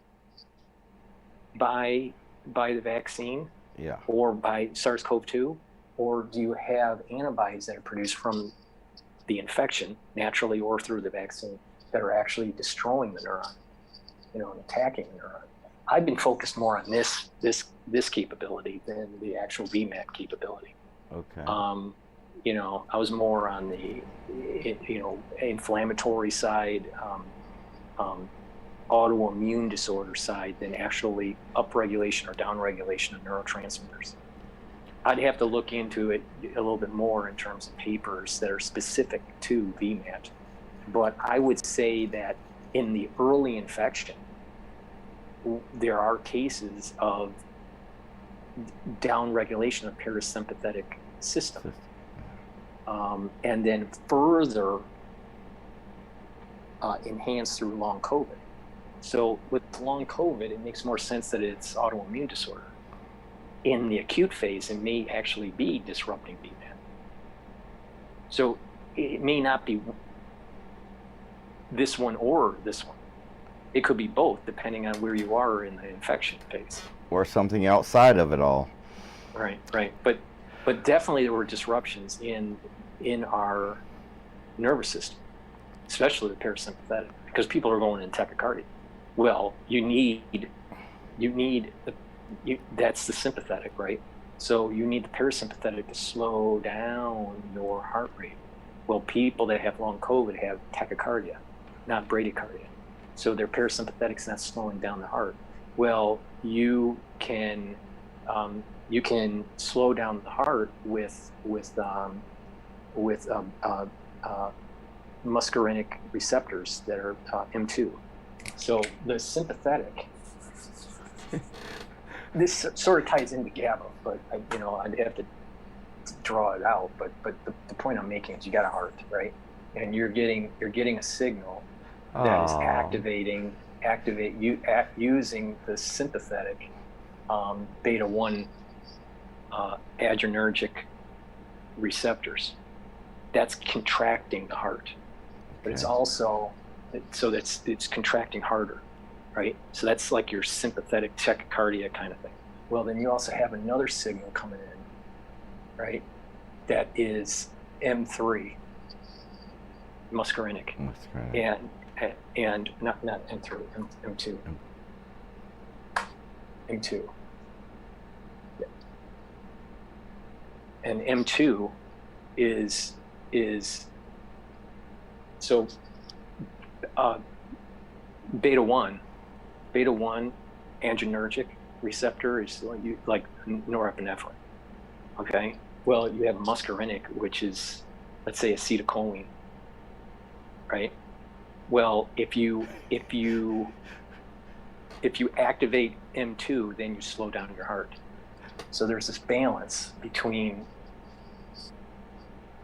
by the vaccine, yeah, or by SARS-CoV-2, or do you have antibodies that are produced from the infection naturally or through the vaccine that are actually destroying the neuron, and attacking the neuron? I've been focused more on this capability than the actual VMAT capability. Okay. I was more on the inflammatory side, autoimmune disorder side than actually upregulation or downregulation of neurotransmitters. I'd have to look into it a little bit more in terms of papers that are specific to VMAT. But I would say that in the early infection, there are cases of downregulation of parasympathetic system. And then further enhanced through long COVID. So with long COVID, it makes more sense that it's autoimmune disorder. In the acute phase, it may actually be disrupting VMAT. So it may not be this one or this one. It could be both, depending on where you are in the infection phase. Or something outside of it all. Right. But definitely there were disruptions in our nervous system, especially the parasympathetic, because people are going in tachycardia. Well, that's the sympathetic, right? So you need the parasympathetic to slow down your heart rate. Well, people that have long COVID have tachycardia, not bradycardia. So their parasympathetic's not slowing down the heart. Well, you can slow down the heart with muscarinic receptors that are M2. So the sympathetic, this sort of ties into GABA, but I'd have to draw it out. But the point I'm making is you got a heart, right? And you're getting a signal that is using the sympathetic beta 1 adrenergic receptors. That's contracting the heart, but it's also it's contracting harder, right? So that's like your sympathetic tachycardia kind of thing. Well, then you also have another signal coming in, right? That is M3, muscarinic, and not M3, M2, M2. Yeah. And M2 is so beta 1 adrenergic receptor is like norepinephrine. Okay, well, you have muscarinic, which is, let's say, acetylcholine, right? Well, if you activate M2, then you slow down your heart. So there's this balance between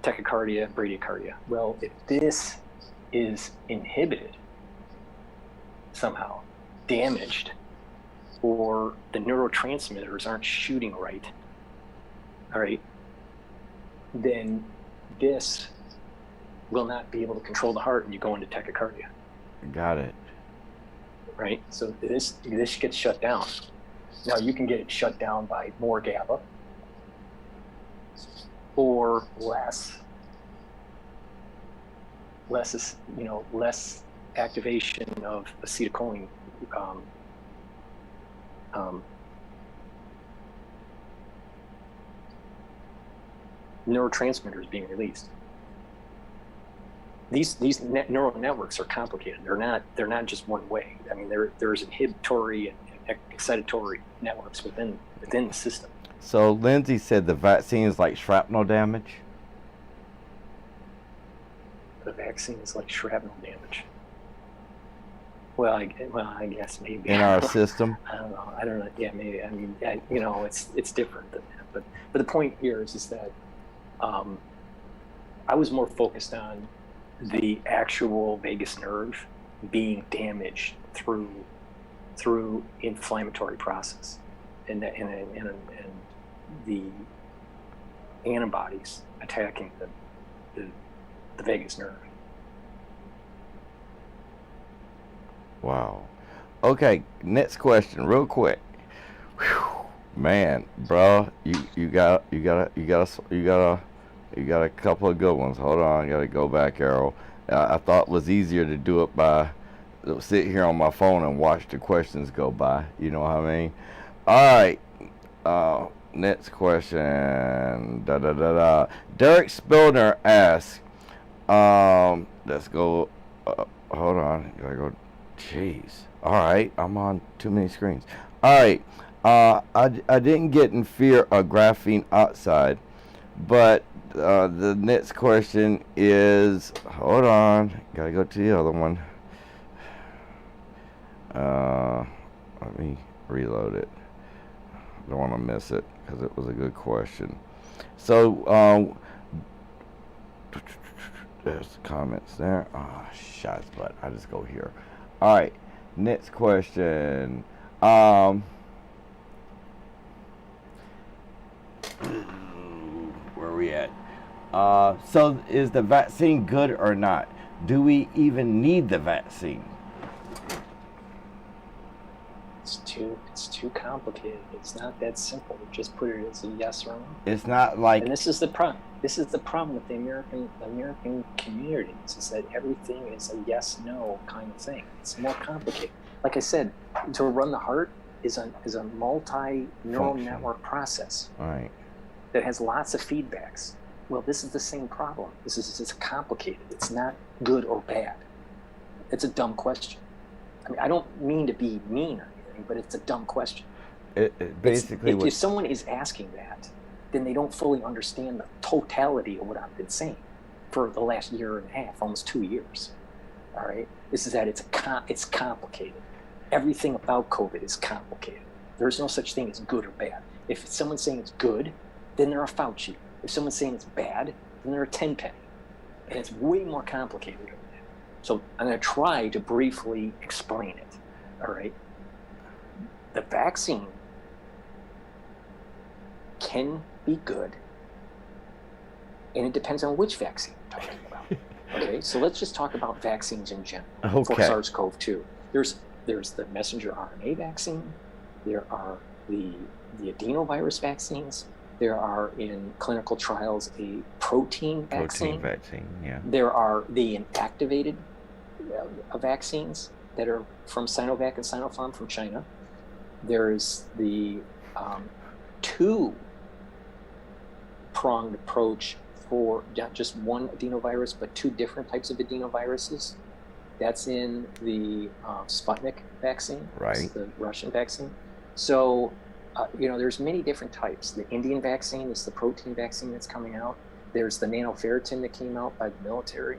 tachycardia and bradycardia. Well, if this is inhibited, somehow damaged, or the neurotransmitters aren't shooting right, all right, then this will not be able to control the heart, and you go into tachycardia. Got it. Right? So this gets shut down. Now you can get it shut down by more GABA or less is, less activation of acetylcholine neurotransmitters being released. These neural networks are complicated. They're not just one way. I mean, there's inhibitory and excitatory networks within the system. So Lindsay said the vaccine is like shrapnel damage. The vaccine is like shrapnel damage. Well, I guess maybe in our system. I don't know. Yeah, maybe. I mean, it's different than that. But the point here is that I was more focused on the actual vagus nerve being damaged through inflammatory process, and the antibodies attacking the vagus nerve. Wow. Okay, next question, real quick. Whew. Man, bro, you got a couple of good ones. Hold on, I gotta go back, Errol. I thought it was easier to do it by sit here on my phone and watch the questions go by. You know what I mean? All right. Next question. Derek Spillner asks. Let's go. Hold on. Gotta go. Jeez. All right. I'm on too many screens. All right. I didn't get in fear of graphene oxide, but the next question is, hold on, gotta go to the other one. Let me reload it. Don't want to miss it because it was a good question. So there's the comments there. Oh, shots, but I just go here. All right, next question. Where are we at? So is the vaccine good or not? Do we even need the vaccine? It's too complicated. It's not that simple. Just put it as a yes or no. It's not like. And this is the problem. This is the problem with the American community. Is that everything is a yes/no kind of thing. It's more complicated. Like I said, to run the heart is a multi-neural network process. Right. That has lots of feedbacks. Well, this is the same problem. It's complicated. It's not good or bad. It's a dumb question. I mean, I don't mean to be mean or anything, but it's a dumb question. If someone is asking that, then they don't fully understand the totality of what I've been saying for the last year and a half, almost 2 years. All right, this is that it's complicated. Everything about COVID is complicated. There's no such thing as good or bad. If someone's saying it's good, then they're a Fauci. If someone's saying it's bad, then they're a tenpenny. And it's way more complicated than that. So I'm going to try to briefly explain it. All right. The vaccine can be good, and it depends on which vaccine you're talking about. Okay, so let's just talk about vaccines in general for SARS-CoV-2. There's the messenger RNA vaccine. There are the adenovirus vaccines. There are in clinical trials a protein vaccine. Yeah. There are the inactivated vaccines that are from Sinovac and Sinopharm from China. There's the two-pronged approach for not just one adenovirus, but two different types of adenoviruses. That's in the Sputnik vaccine, right? The Russian vaccine. So, there's many different types. The Indian vaccine is the protein vaccine that's coming out. There's the nanoferritin that came out by the military,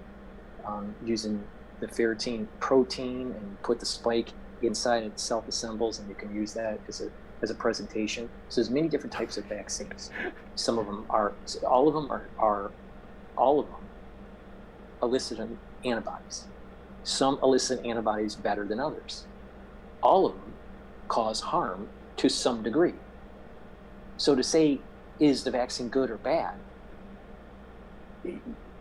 using the ferritin protein and put the spike inside, it self-assembles, and you can use that as a presentation. So there's many different types of vaccines. All of them elicit antibodies. Some elicit antibodies better than others. All of them cause harm to some degree. So to say, is the vaccine good or bad?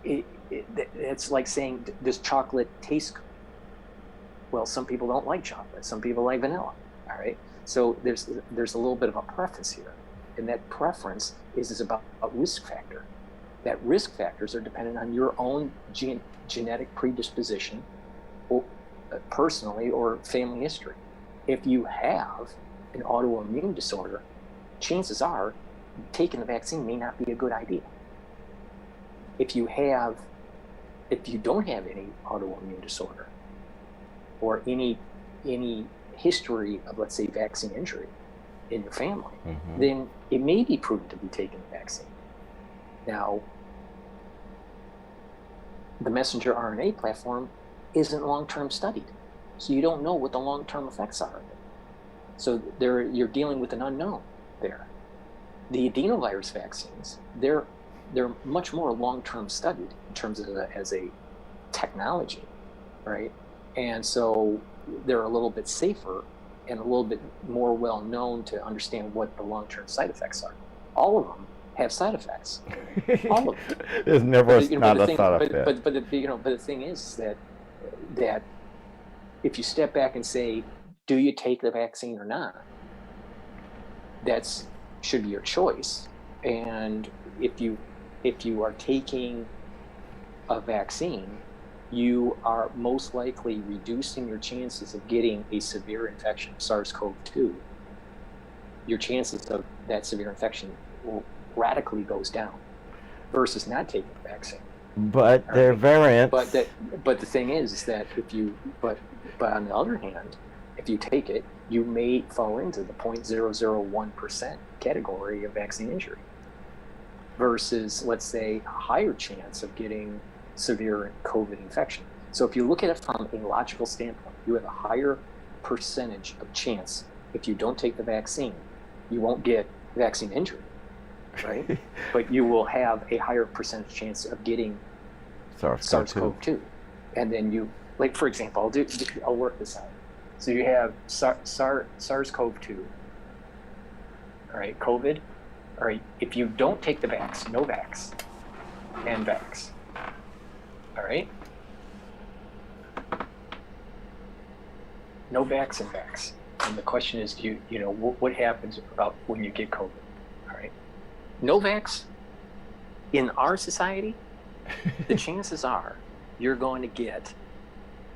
it's like saying, does chocolate taste good? Well, some people don't like chocolate. Some people like vanilla. All right. So there's a little bit of a preference here, and that preference is about a risk factor. That risk factors are dependent on your own genetic predisposition, or personally, or family history. If you have an autoimmune disorder, chances are taking the vaccine may not be a good idea. If you don't have any autoimmune disorder or any history of, let's say, vaccine injury in your family, then it may be prudent to be taking the vaccine. Now, the messenger RNA platform isn't long-term studied, so you don't know what the long-term effects are of it. So you're dealing with an unknown there. The adenovirus vaccines, they're much more long-term studied in terms of as a technology, right? And so they're a little bit safer and a little bit more well known to understand what the long-term side effects are. All of them have side effects. All of them. There's never not a side effect. But the thing is that if you step back and say, do you take the vaccine or not? That's should be your choice. And if you are taking a vaccine, you are most likely reducing your chances of getting a severe infection of SARS-CoV-2. Your chances of that severe infection radically goes down versus not taking the vaccine. But there are variants. But the thing is that but on the other hand, if you take it, you may fall into the 0.001% category of vaccine injury versus, let's say, a higher chance of getting severe COVID infection. So if you look at it from a logical standpoint, you have a higher percentage of chance if you don't take the vaccine, you won't get vaccine injury, right? But you will have a higher percentage chance of getting SARS-CoV-2. And then you, like, for example, I'll work this out. So you have SARS-CoV-2, all right, COVID, all right, if you don't take the vax, no vax, and vax, all right? No vax and vax. And the question is, you know, what happens about when you get COVID, all right? No vax, in our society, the chances are you're going to get,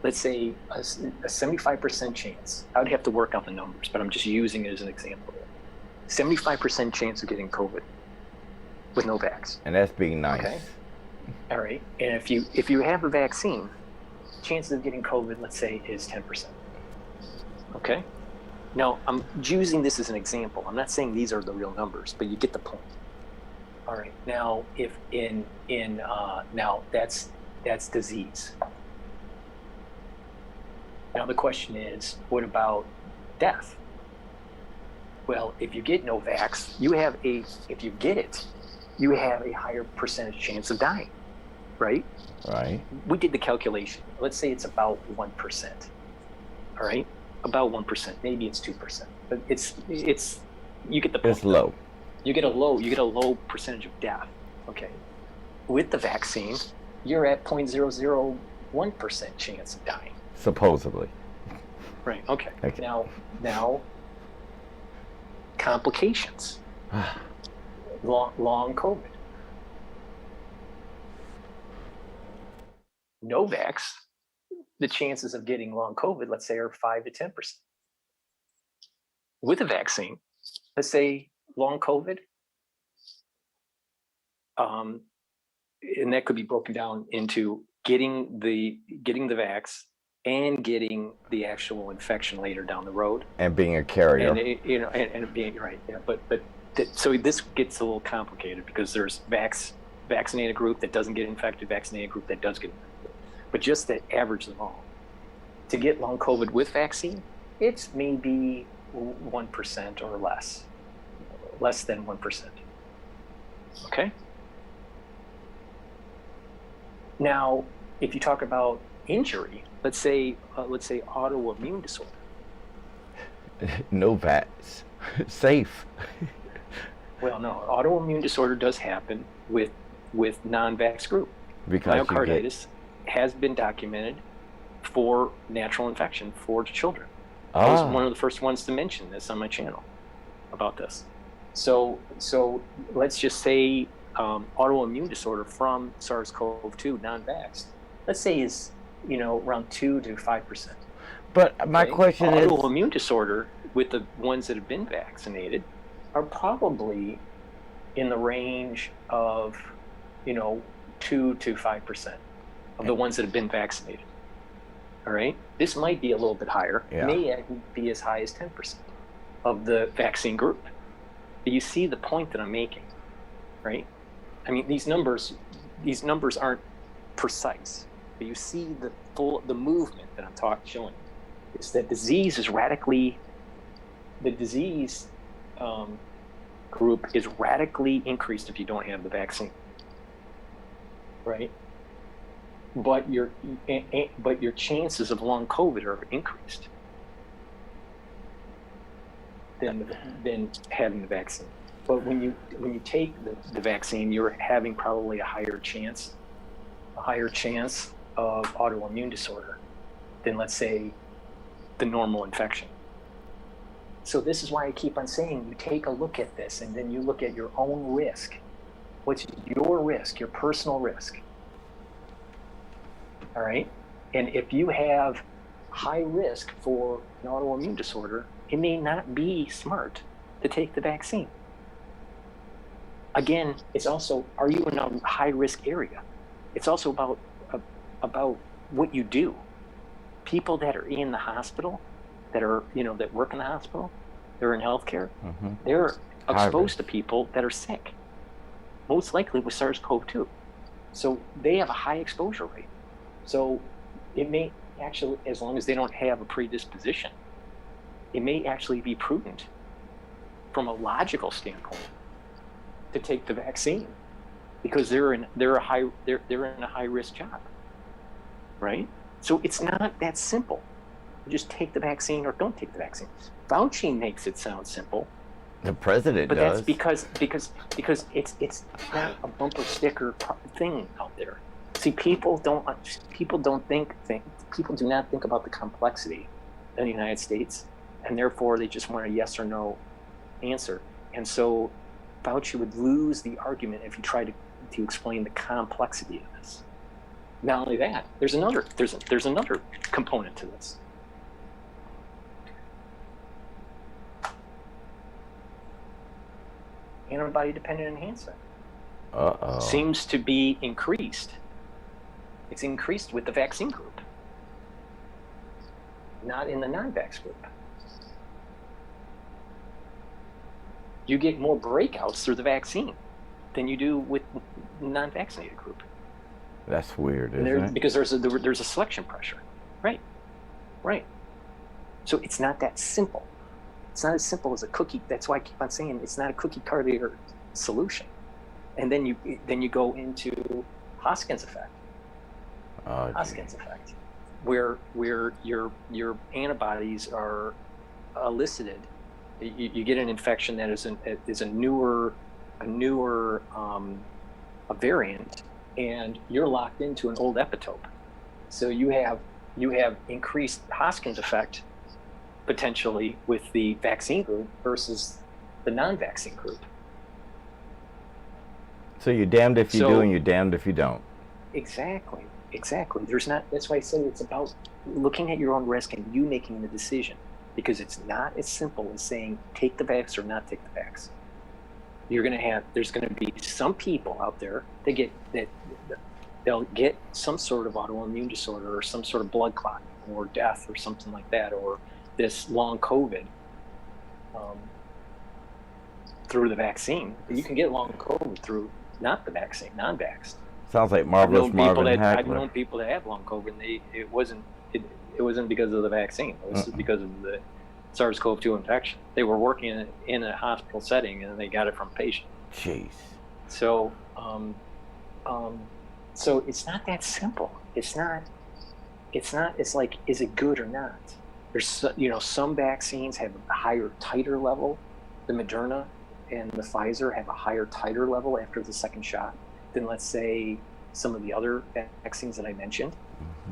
let's say, a 75% chance. I would have to work out the numbers, but I'm just using it as an example. 75% chance of getting COVID with no vax. And that's being nice. Okay. All right. And if you have a vaccine, chances of getting COVID, let's say, is 10%. Okay. Now, I'm using this as an example. I'm not saying these are the real numbers, but you get the point. All right. Now, if now that's disease. Now the question is, what about death? Well, if you get no vax, if you get it, you have a higher percentage chance of dying, right? Right. We did the calculation. Let's say it's about 1%. All right, about 1%. Maybe it's 2%, but it's you get the point. It's low. You get a low percentage of death. Okay. With the vaccine, you're at 0.001% chance of dying. Supposedly. Right. Okay. Now, complications. long COVID. No vax, the chances of getting long COVID, let's say, are 5 to 10%. With a vaccine, let's say long COVID, and that could be broken down into getting the vax and getting the actual infection later down the road, and being a carrier, and being right. Yeah, so this gets a little complicated because there's vaccinated group that doesn't get infected, vaccinated group that does get infected. But just to average them all, to get long COVID with vaccine, it's maybe 1% or less than 1%. Okay. Now, if you talk about injury, let's say autoimmune disorder. No vax, safe. Well, no, autoimmune disorder does happen with with non-vax group. Because myocarditis has been documented for natural infection for children. Ah. I was one of the first ones to mention this on my channel about this. So let's just say autoimmune disorder from SARS-CoV-2 non-vaxxed, let's say is around 2 to 5%. But my question is, autoimmune disorder with the ones that have been vaccinated are probably in the range of 2 to 5% of the ones that have been vaccinated. All right, this might be a little bit higher. Yeah. It may be as high as 10% of the vaccine group. But you see the point that I'm making, right? I mean, these numbers aren't precise, but you see the movement that I'm showing. Is that the disease group is radically increased if you don't have the vaccine, right? But your chances of long COVID are increased than having the vaccine. But when you take the vaccine, you're having probably a higher chance of autoimmune disorder than, let's say, the normal infection. So this is why I keep on saying you take a look at this and then you look at your own risk. What's your risk, your personal risk? All right? And if you have high risk for an autoimmune disorder, it may not be smart to take the vaccine. Again, it's also, are you in a high risk area? It's also about what you do. People that are in the hospital, that work in the hospital, they're in healthcare, they're exposed to people that are sick, most likely with SARS-CoV-2. So they have a high exposure rate. So it may actually, as long as they don't have a predisposition, it may actually be prudent from a logical standpoint to take the vaccine because they're in a high risk job, right? So it's not that simple. You just take the vaccine or don't take the vaccine. Fauci makes it sound simple. The president but does. But that's because it's not a bumper sticker thing out there. See, people do not think about the complexity in the United States, and therefore they just want a yes or no answer. And so Fauci would lose the argument if he tried to explain the complexity of this. Not only that, there's another component to this. Antibody-dependent enhancement seems to be increased. It's increased with the vaccine group, not in the non-vax group. You get more breakouts through the vaccine than you do with the non-vaccinated group. That's weird, isn't it? Because there's a selection pressure, right? So it's not that simple. It's not as simple as a cookie. That's why I keep on saying it's not a cookie cutter solution. And then you go into Hoskins effect. Hoskins effect, where your antibodies are elicited. You get an infection that is a newer variant, and you're locked into an old epitope. So you have increased Hoskins effect potentially with the vaccine group versus the non-vaccine group. So you're damned if you do and you're damned if you don't. Exactly. That's why I say it's about looking at your own risk and you making the decision, because it's not as simple as saying take the vax or not take the vax. There's gonna be some people out there they'll get some sort of autoimmune disorder or some sort of blood clot or death or something like that, or this long COVID through the vaccine. You can get long COVID through not the vaccine, non-vaxxed. Sounds like Marvelous Marvin Hagler. I've known people that have long COVID, and it wasn't because of the vaccine. It was because of the SARS-CoV-2 infection. They were working in a hospital setting, and they got it from a patient. Jeez. So, so it's not that simple. It's not. It's like, is it good or not? There's some vaccines have a higher titer level. The Moderna and the Pfizer have a higher titer level after the second shot. than, let's say, some of the other vaccines that I mentioned.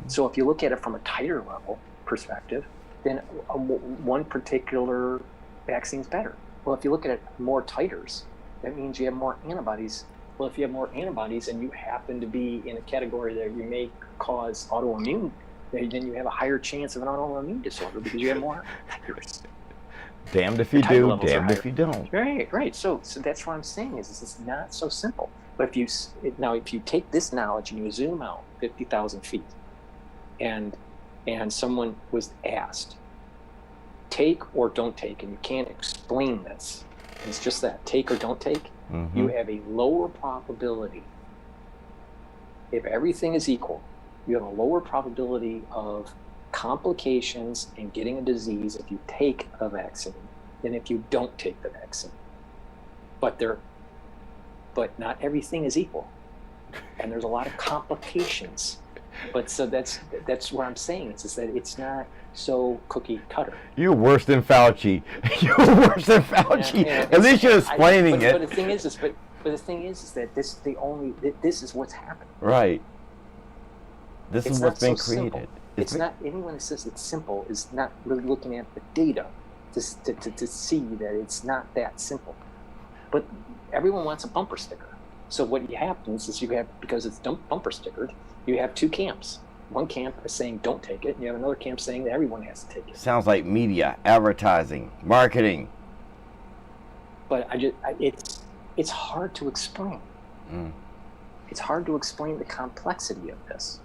So if you look at it from a titer level perspective, then one particular vaccine is better. Well, if you look at it more titers, that means you have more antibodies. Well, if you have more antibodies and you happen to be in a category that you may cause autoimmune, then you have a higher chance of an autoimmune disorder because you have more titers. Damned if you do, damned if you don't. Right. So that's what I'm saying is it's not so simple. But if you take this knowledge and you zoom out 50,000 feet, and someone was asked, take or don't take, and you can't explain this, it's just that, take or don't take, you have a lower probability, if everything is equal, you have a lower probability of complications and getting a disease if you take a vaccine than if you don't take the vaccine. But not everything is equal, and there's a lot of complications. But so that's what I'm saying is that it's not so cookie cutter. You're worse than Fauci. You're worse than Fauci. Yeah, at least you're explaining it. But the thing is that this is what's happening. Right. This is what's been created. It's not, anyone that says it's simple is not really looking at the data to see that it's not that simple. But everyone wants a bumper sticker. So what happens is because it's bumper stickered, you have two camps. One camp is saying don't take it, and you have another camp saying that everyone has to take it. Sounds like media, advertising, marketing. But it's hard to explain. It's hard to explain the complexity of this.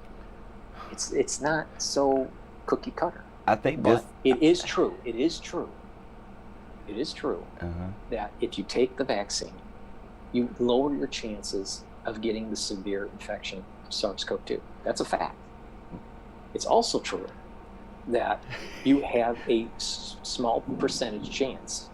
It's not so cookie cutter. I think it is true that if you take the vaccine, you lower your chances of getting the severe infection of SARS-CoV-2. That's a fact. It's also true that you have a small percentage chance.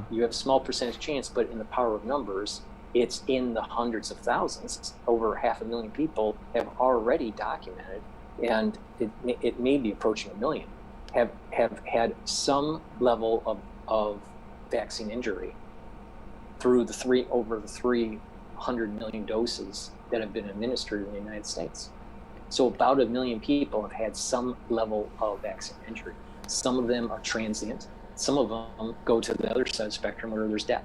You have a small percentage chance, but in the power of numbers, it's in the hundreds of thousands. Over 500,000 people have already documented, and it may be approaching 1 million, have had some level of vaccine injury through over the 300 million doses that have been administered in the United States. So about 1 million people have had some level of vaccine injury. Some of them are transient. Some of them go to the other side of the spectrum where there's death.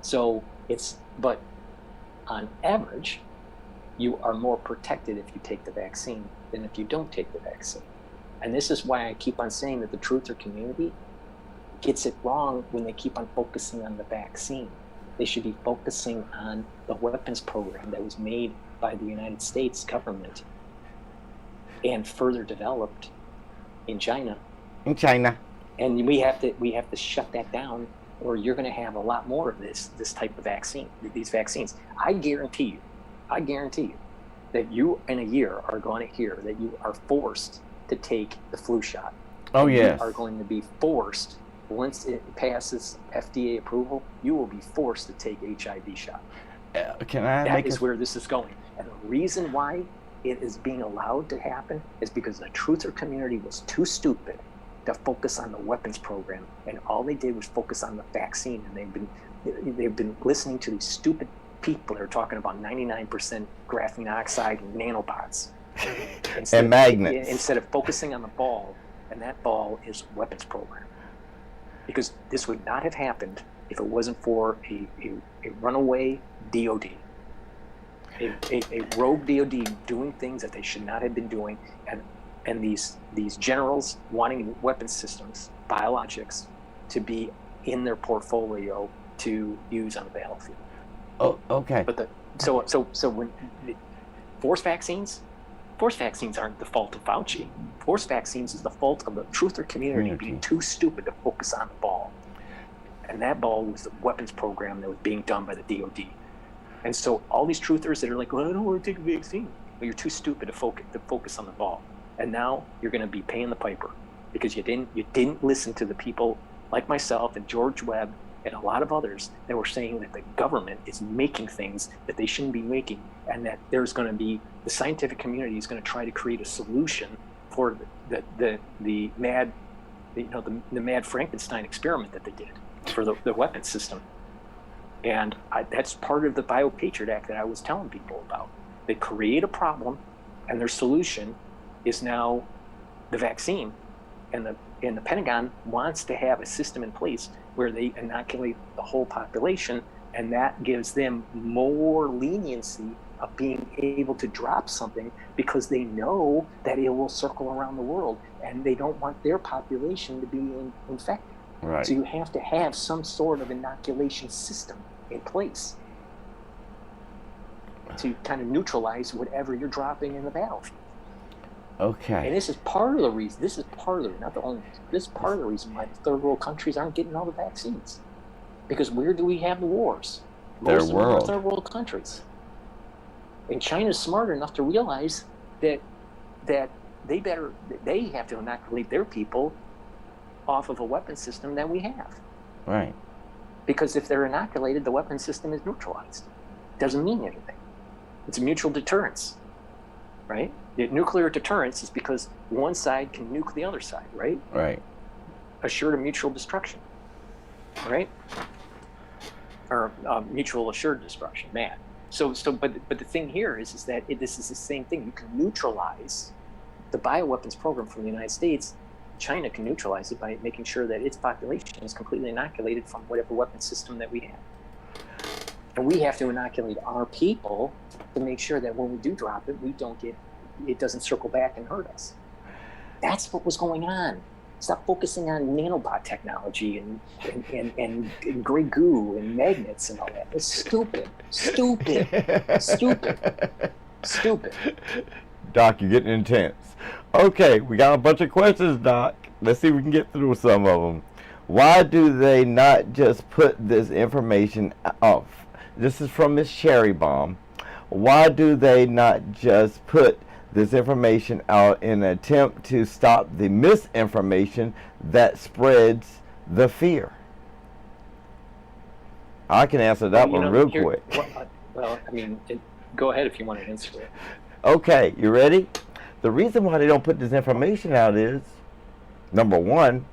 So but on average, you are more protected if you take the vaccine than if you don't take the vaccine. And this is why I keep on saying that the truther community gets it wrong when they keep on focusing on the vaccine. They should be focusing on the weapons program that was made by the United States government and further developed in China. And we have to shut that down, or you're going to have a lot more of this type of vaccine, these vaccines. I guarantee you that you in a year are going to hear that you are forced to take the flu shot. Oh, yes. You are going to be forced, once it passes FDA approval, you will be forced to take HIV shot. That is where this is going. And the reason why it is being allowed to happen is because the truther community was too stupid to focus on the weapons program, and all they did was focus on the vaccine. And they've been listening to these stupid people that are talking about 99% graphene oxide and nanobots and magnets instead of focusing on the ball, and that ball is weapons program. Because this would not have happened if it wasn't for a runaway DOD, a rogue DOD doing things that they should not have been doing, and these generals wanting weapons systems, biologics, to be in their portfolio to use on the battlefield. Oh, okay. But so when forced vaccines aren't the fault of Fauci. Forced vaccines is the fault of the truther community being too stupid to focus on the ball. And that ball was the weapons program that was being done by the DOD. And so all these truthers that are like, well, I don't want to take a vaccine. Well, you're too stupid to focus on the ball. And now you're going to be paying the piper because you didn't listen to the people like myself and George Webb and a lot of others that were saying that the government is making things that they shouldn't be making, and that there's going to be, the scientific community is going to try to create a solution for the mad Frankenstein experiment that they did for the weapons system. And that's part of the Bio-Patriot Act that I was telling people about. They create a problem, and their solution is now the vaccine. And the Pentagon wants to have a system in place where they inoculate the whole population, and that gives them more leniency of being able to drop something because they know that it will circle around the world, and they don't want their population to be infected. Right. So you have to have some sort of inoculation system in place to kind of neutralize whatever you're dropping in the battlefield. Okay. And this is part of the reason, not the only reason, this is part of the reason why the third world countries aren't getting all the vaccines. Because where do we have the wars? Most of them are third world countries. And China's smart enough to realize that they have to inoculate their people off of a weapon system that we have. Right. Because if they're inoculated, the weapon system is neutralized. It doesn't mean anything. It's a mutual deterrence, right? The nuclear deterrence is because one side can nuke the other side, right? Right. Assured of mutual destruction, right? Or mutual assured destruction, man. But the thing here is that this is the same thing. You can neutralize the bioweapons program from the United States. China can neutralize it by making sure that its population is completely inoculated from whatever weapon system that we have. And we have to inoculate our people to make sure that when we do drop it, it doesn't circle back and hurt us. That's what was going on. Stop focusing on nanobot technology and gray goo and magnets and all that. It's stupid. Doc, you're getting intense. Okay, we got a bunch of questions, Doc. Let's see if we can get through some of them. Why do they not just put this information off? This is from Miss Cherry Bomb. Why do they not just put this information out in an attempt to stop the misinformation that spreads the fear? I can answer that one real quick. Well, go ahead if you want to answer it. Okay, you ready? The reason why they don't put this information out is, number one,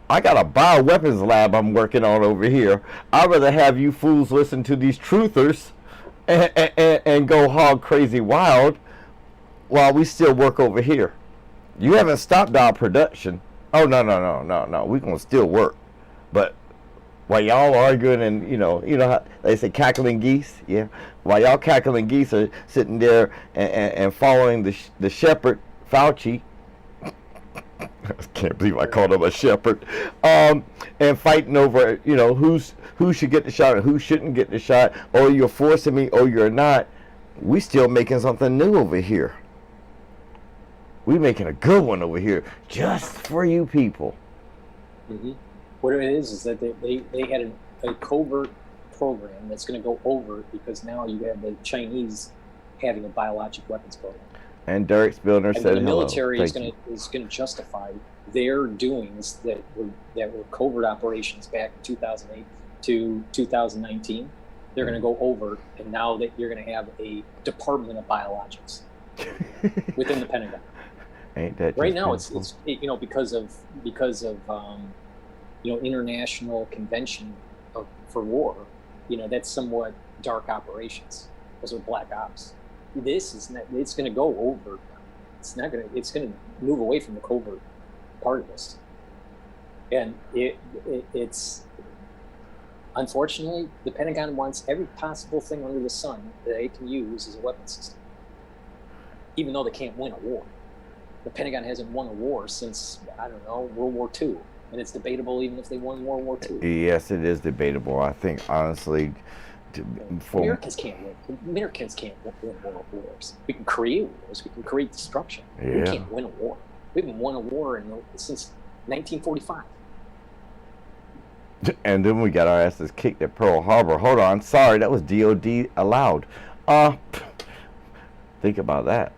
I got a bioweapons lab I'm working on over here. I'd rather have you fools listen to these truthers and go hog crazy wild while we still work over here. You haven't stopped our production. Oh, no. We're going to still work. But while y'all arguing and, you know how they say cackling geese? Yeah. While y'all cackling geese are sitting there and following the shepherd, Fauci. I can't believe I called him a shepherd. And fighting over, who should get the shot and who shouldn't get the shot. Oh, you're forcing me. Oh, you're not. We still making something new over here. We making a good one over here just for you people. Mm-hmm. What it is that they had a covert program that's going to go over because now you have the Chinese having a biologic weapons program. And Derek Spilner said, the military is going to justify their doings that were covert operations back in 2008 to 2019. They're going to go over, and now that you're going to have a Department of Biologics within the Pentagon. Ain't that right now? It's because of international convention for war. That's somewhat dark operations. Those are black ops. This is not. It's going to go over. It's not going to. It's going to move away from the covert part of this. And it's unfortunately the Pentagon wants every possible thing under the sun that they can use as a weapon system, even though they can't win a war. The Pentagon hasn't won a war since, World War II. And it's debatable even if they won World War II. Yes, it is debatable. I think, honestly, Americans can't win world wars. We can create wars. We can create destruction. Yeah. We can't win a war. We haven't won a war since 1945. And then we got our asses kicked at Pearl Harbor. Hold on. Sorry, that was DOD allowed. Think about that.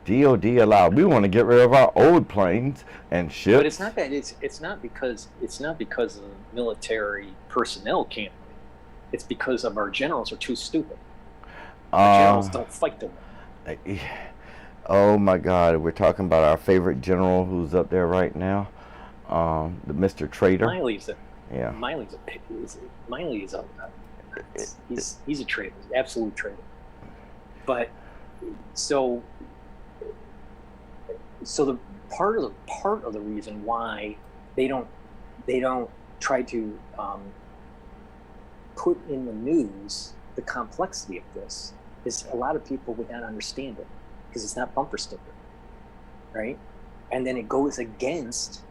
DOD allowed. We want to get rid of our old planes and ships. But it's not that. It's not because the military personnel can't win. It's because of our generals are too stupid. Our generals don't fight them. Oh my God, we're talking about our favorite general who's up there right now, the Mr. Traitor. Miley's Yeah. Miley is He's a traitor, absolute traitor. But so the part of the reason why they don't try to put in the news the complexity of this is a lot of people would not understand it because it's not bumper sticker, right? And then it goes against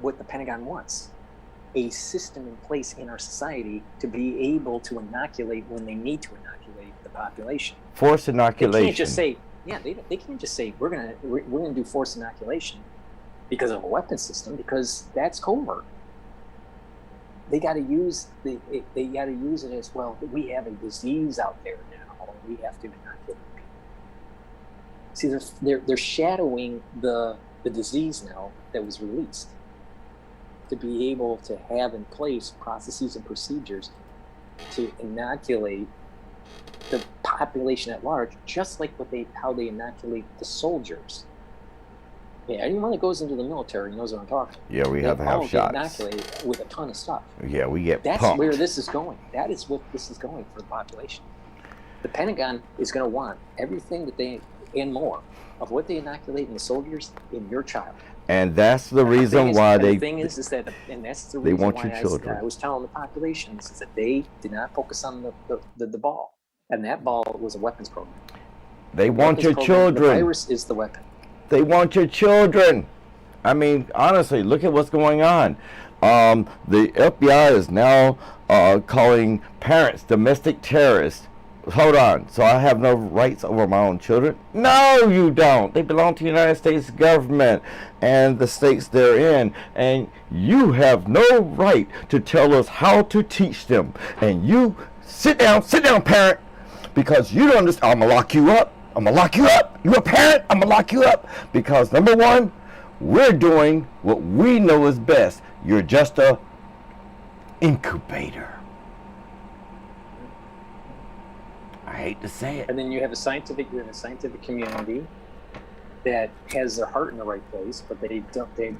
what the Pentagon wants. A system in place in our society to be able to inoculate when they need to inoculate the population. Forced inoculation. They can't just say, they can't just say we're gonna do forced inoculation because of a weapon system, because that's covert. They got to use it as well. We have a disease out there now, and we have to inoculate people. See, they're shadowing the disease now that was released, to be able to have in place processes and procedures to inoculate the population at large, just like how they inoculate the soldiers. Yeah, anyone that goes into the military knows what I'm talking about. Yeah, we have to have shots. Inoculated with a ton of stuff. Yeah, we get That's pumped. where this is going. That is what this is going for the population. The Pentagon is going to want everything and more of what they inoculate in the soldiers in your child. And that's the reason why they. The thing is that, and that's the they reason want why your children. I was telling the population is that they did not focus on the ball, and that ball was a weapons program. They want your children. The virus is the weapon. They want your children. I mean, honestly, look at what's going on. The FBI is now calling parents domestic terrorists. Hold on. So I have no rights over my own children? No, you don't. They belong to the United States government and the states they're in. And you have no right to tell us how to teach them. And you sit down, parent, because you don't understand. I'm going to lock you up. I'm going to lock you up. You're a parent. I'm going to lock you up. Because number one, we're doing what we know is best. You're just a incubator. I hate to say it. And then you have a scientific community that has their heart in the right place, but they don't. They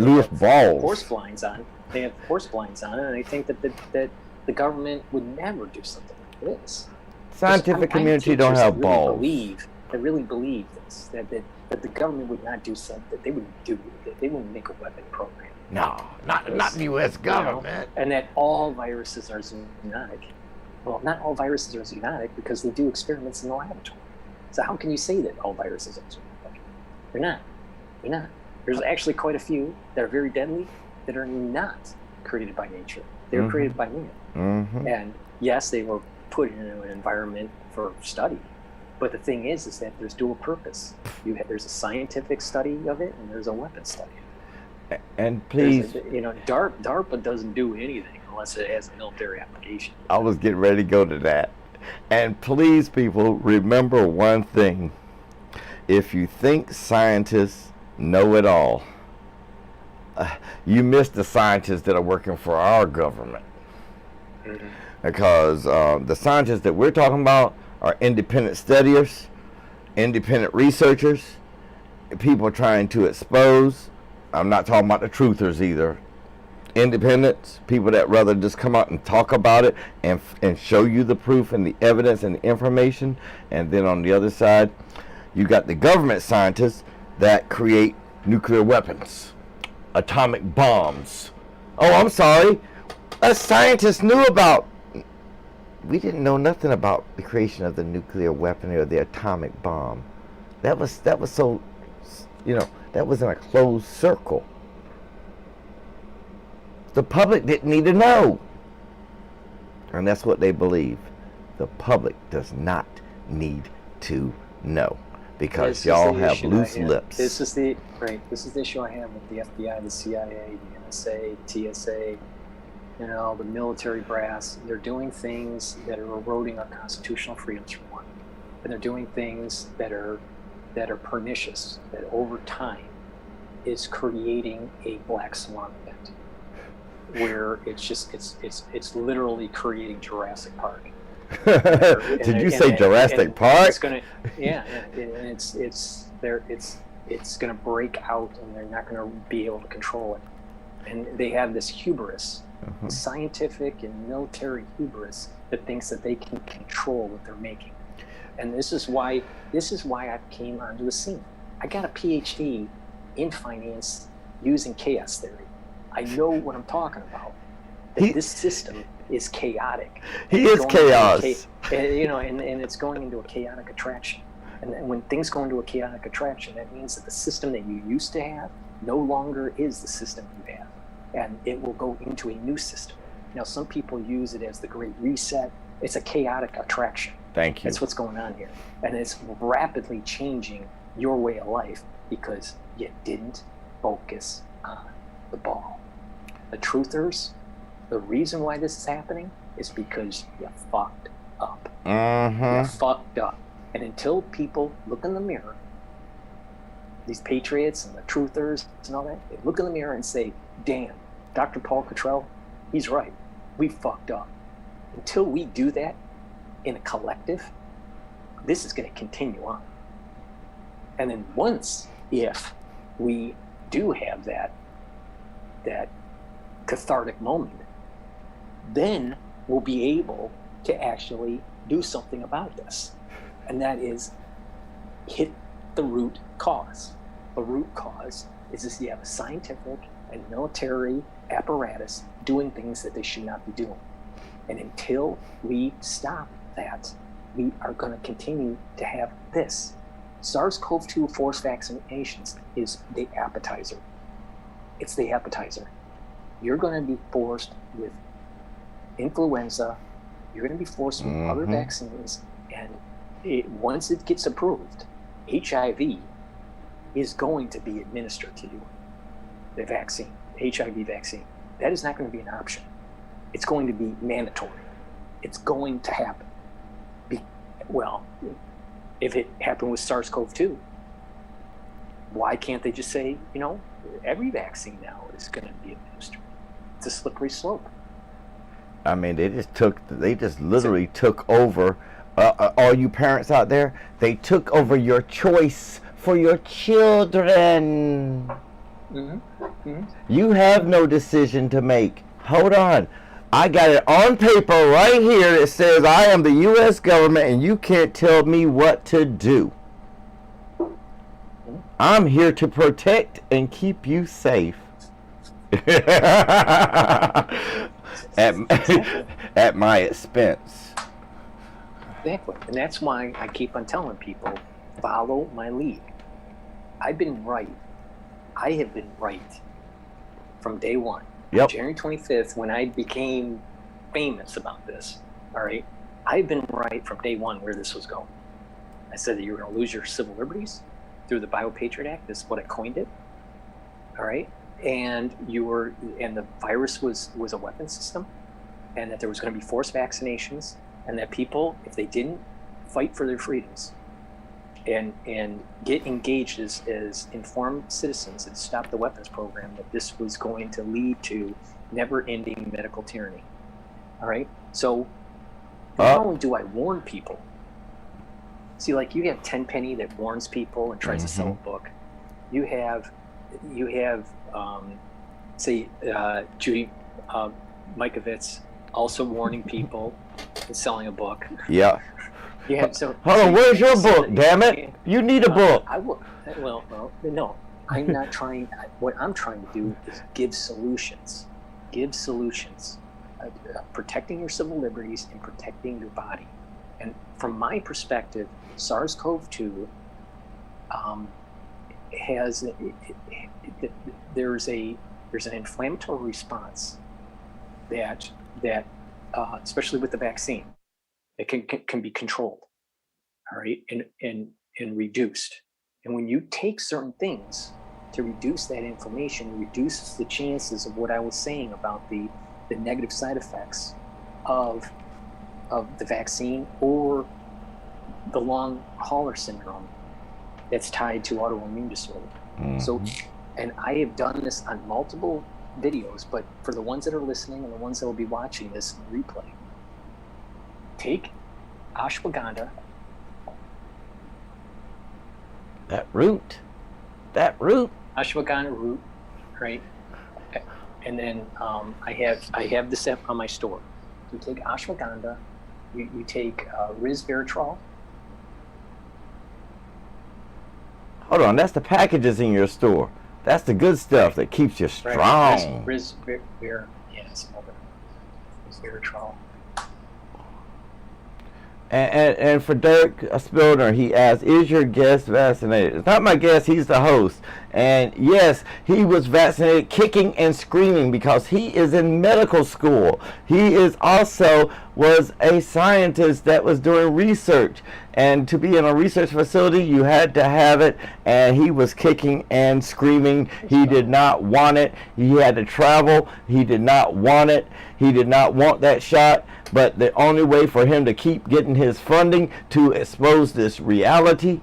lose balls. Force blinds on. They have force blinds on, and I think that the government would never do something like this. Scientific community don't have balls. They really believe this. That the government would not do something. That they wouldn't do. That they wouldn't make a weapon program. No, not the U.S. government. And that all viruses are zoonotic. Well, not all viruses are zoonotic because they do experiments in the laboratory. So how can you say that all viruses are zoonotic? They're not. They're not. There's actually quite a few that are very deadly that are not created by nature. They were created by man. Mm-hmm. And yes, they were put into an environment for study. But the thing is that there's dual purpose. There's a scientific study of it, and there's a weapon study. And please, DARPA doesn't do anything unless it has a military application. I was getting ready to go to that. And please, people, remember one thing. If you think scientists know it all, you miss the scientists that are working for our government. Mm-hmm. Because the scientists that we're talking about are independent studiers, independent researchers, people trying to expose. I'm not talking about the truthers either. Independents, people that rather just come out and talk about it and show you the proof and the evidence and the information. And then on the other side, you got the government scientists that create nuclear weapons, atomic bombs. Oh, I'm sorry. Us scientists knew about. We didn't know nothing about the creation of the nuclear weapon or the atomic bomb. That was so, that was in a closed circle. The public didn't need to know. And that's what they believe. The public does not need to know. Because y'all have loose lips. This is the issue I have with the FBI, the CIA, the NSA, TSA, the military brass. They're doing things that are eroding our constitutional freedoms for one. And they're doing things that are pernicious, that over time is creating a black swan event. Where it's literally creating Jurassic Park. Did you say Jurassic Park? It's gonna, and it's gonna break out, and they're not gonna be able to control it. And they have this hubris scientific and military hubris that thinks that they can control what they're making. And this is why I came onto the scene. I got a PhD in finance using chaos theory. I know what I'm talking about. This system is chaotic. He is chaos. And it's going into a chaotic attraction. And when things go into a chaotic attraction, that means that the system that you used to have no longer is the system you have. And it will go into a new system. Now, some people use it as the Great Reset. It's a chaotic attraction. Thank you. That's what's going on here. And it's rapidly changing your way of life because you didn't focus on the ball. The truthers, the reason why this is happening is because you fucked up. You fucked up. And until people look in the mirror, these patriots and the truthers and all that, they look in the mirror and say, damn, Dr. Paul Cottrell, he's right. We fucked up. Until we do that in a collective, this is going to continue on. And then once, if we do have that cathartic moment, then we'll be able to actually do something about this. And that is hit the root cause. The root cause is this: you have a scientific and military apparatus doing things that they should not be doing. And until we stop that, we are going to continue to have this. SARS-CoV-2 forced vaccinations is the appetizer. It's the appetizer. You're going to be forced with influenza. You're going to be forced with other vaccines. And once it gets approved, HIV is going to be administered to you. The vaccine, the HIV vaccine. That is not going to be an option. It's going to be mandatory. It's going to happen. Well, if it happened with SARS-CoV-2, why can't they just say, every vaccine now is going to be administered? It's a slippery slope. I mean, they just literally took over. All you parents out there, they took over your choice for your children. You have no decision to make. Hold on. I got it on paper right here. It says I am the U.S. government and you can't tell me what to do. I'm here to protect and keep you safe. at my expense. Exactly. And that's why I keep on telling people, follow my lead. I've been right. I have been right from day one. Yep. January 25th, when I became famous about this, all right, I've been right from day one where this was going. I said that you were going to lose your civil liberties through the Bio-Patriot Act. This is what I coined it. All right. And the virus was a weapon system, and that there was going to be forced vaccinations, and that people, if they didn't fight for their freedoms and get engaged as informed citizens and stop the weapons program, that this was going to lead to never-ending medical tyranny. All right? So not only do I warn people, see, like you have Tenpenny that warns people and tries to sell a book. You have Judy Mikovits also warning people and selling a book. Yeah. Yeah. Hold on, where's your book? Damn it! You need a book. I will. Well, no. I'm not trying. What I'm trying to do is give solutions. Give solutions. Protecting your civil liberties and protecting your body. And from my perspective, SARS-CoV-2 there's an inflammatory response that especially with the vaccine, it can be controlled, all right, and reduced. And when you take certain things to reduce that inflammation, it reduces the chances of what I was saying about the negative side effects of the vaccine or the long hauler syndrome that's tied to autoimmune disorder. So, and I have done this on multiple videos, but for the ones that are listening and the ones that will be watching this replay, take ashwagandha. That root. Ashwagandha root, right? And then I have this on my store. You take ashwagandha, you take resveratrol. Hold on, that's the packages in your store. That's the good stuff that keeps you strong. Resveratrol. And for Dirk Spilner, he asks, is your guest vaccinated? It's not my guest, he's the host. And yes, he was vaccinated, kicking and screaming, because he is in medical school. He is also was a scientist that was doing research. And to be in a research facility, you had to have it. And he was kicking and screaming. He did not want it. He had to travel. He did not want it. He did not want that shot. But the only way for him to keep getting his funding to expose this reality,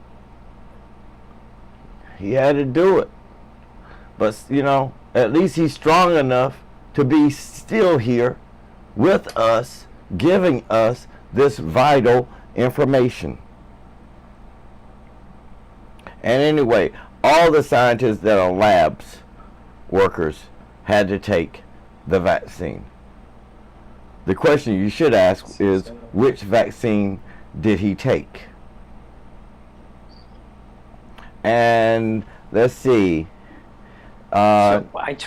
he had to do it. But, you know, at least he's strong enough to be still here with us, giving us this vital information. And anyway, all the scientists that are labs workers had to take the vaccine. The question you should ask is, which vaccine did he take? And let's see. So I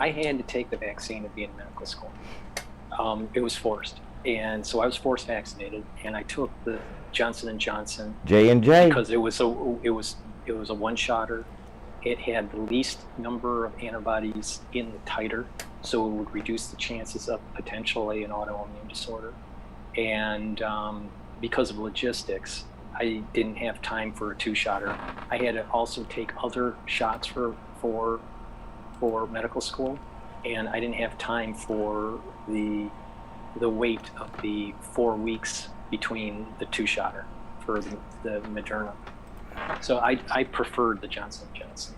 had to take the vaccine to be in medical school. It was forced, and so I was forced vaccinated, and I took the Johnson & Johnson J&J because it was a one-shotter. It had the least number of antibodies in the titer, so it would reduce the chances of potentially an autoimmune disorder. And because of logistics, I didn't have time for a two-shotter. I had to also take other shots for medical school, and I didn't have time for the wait of the 4 weeks between the two-shotter for the Moderna. So I preferred the Johnson & Johnson.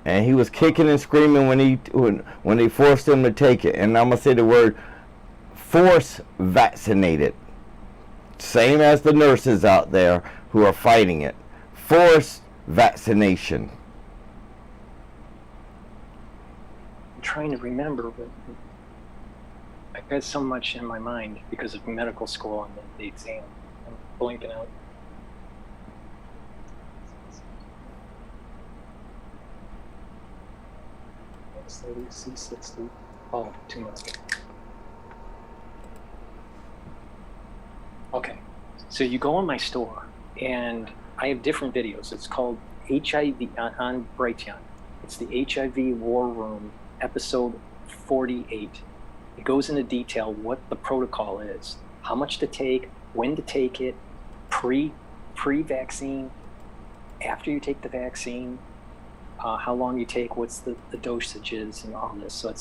And he was kicking and screaming when they forced him to take it. And I'm going to say the word force vaccinated. Same as the nurses out there who are fighting it. Force vaccination. I'm trying to remember, but I got so much in my mind because of medical school and the exam. I'm blanking out. C60. Oh, 2 months ago. Okay, so you go on my store, and I have different videos. It's called HIV on Brighteon. It's the HIV War Room, episode 48. It goes into detail what the protocol is, how much to take, when to take it, pre-vaccine, after you take the vaccine, how long you take, what's the dosages, and all this. So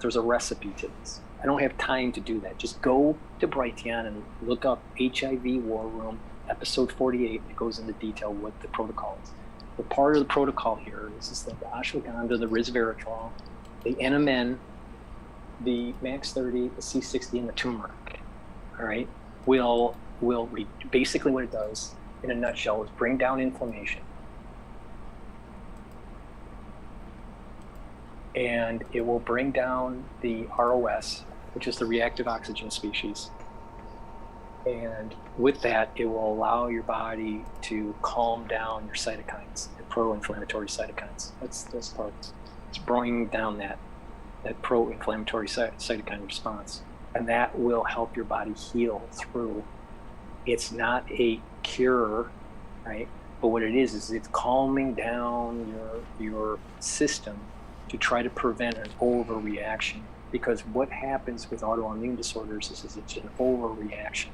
there's a recipe to this. I don't have time to do that. Just go to Brighteon and look up HIV War Room, episode 48. It goes into detail what the protocol is. The part of the protocol here is the ashwagandha, the resveratrol, the NMN, the Max 30, the C60, and the turmeric. All right, basically what it does in a nutshell is bring down inflammation. And it will bring down the ROS, which is the reactive oxygen species. And with that, it will allow your body to calm down your cytokines, the pro-inflammatory cytokines. That's part. It's bringing down that pro-inflammatory cytokine response. And that will help your body heal through. It's not a cure, right? But what it is it's calming down your system to try to prevent an overreaction. Because what happens with autoimmune disorders is it's an overreaction.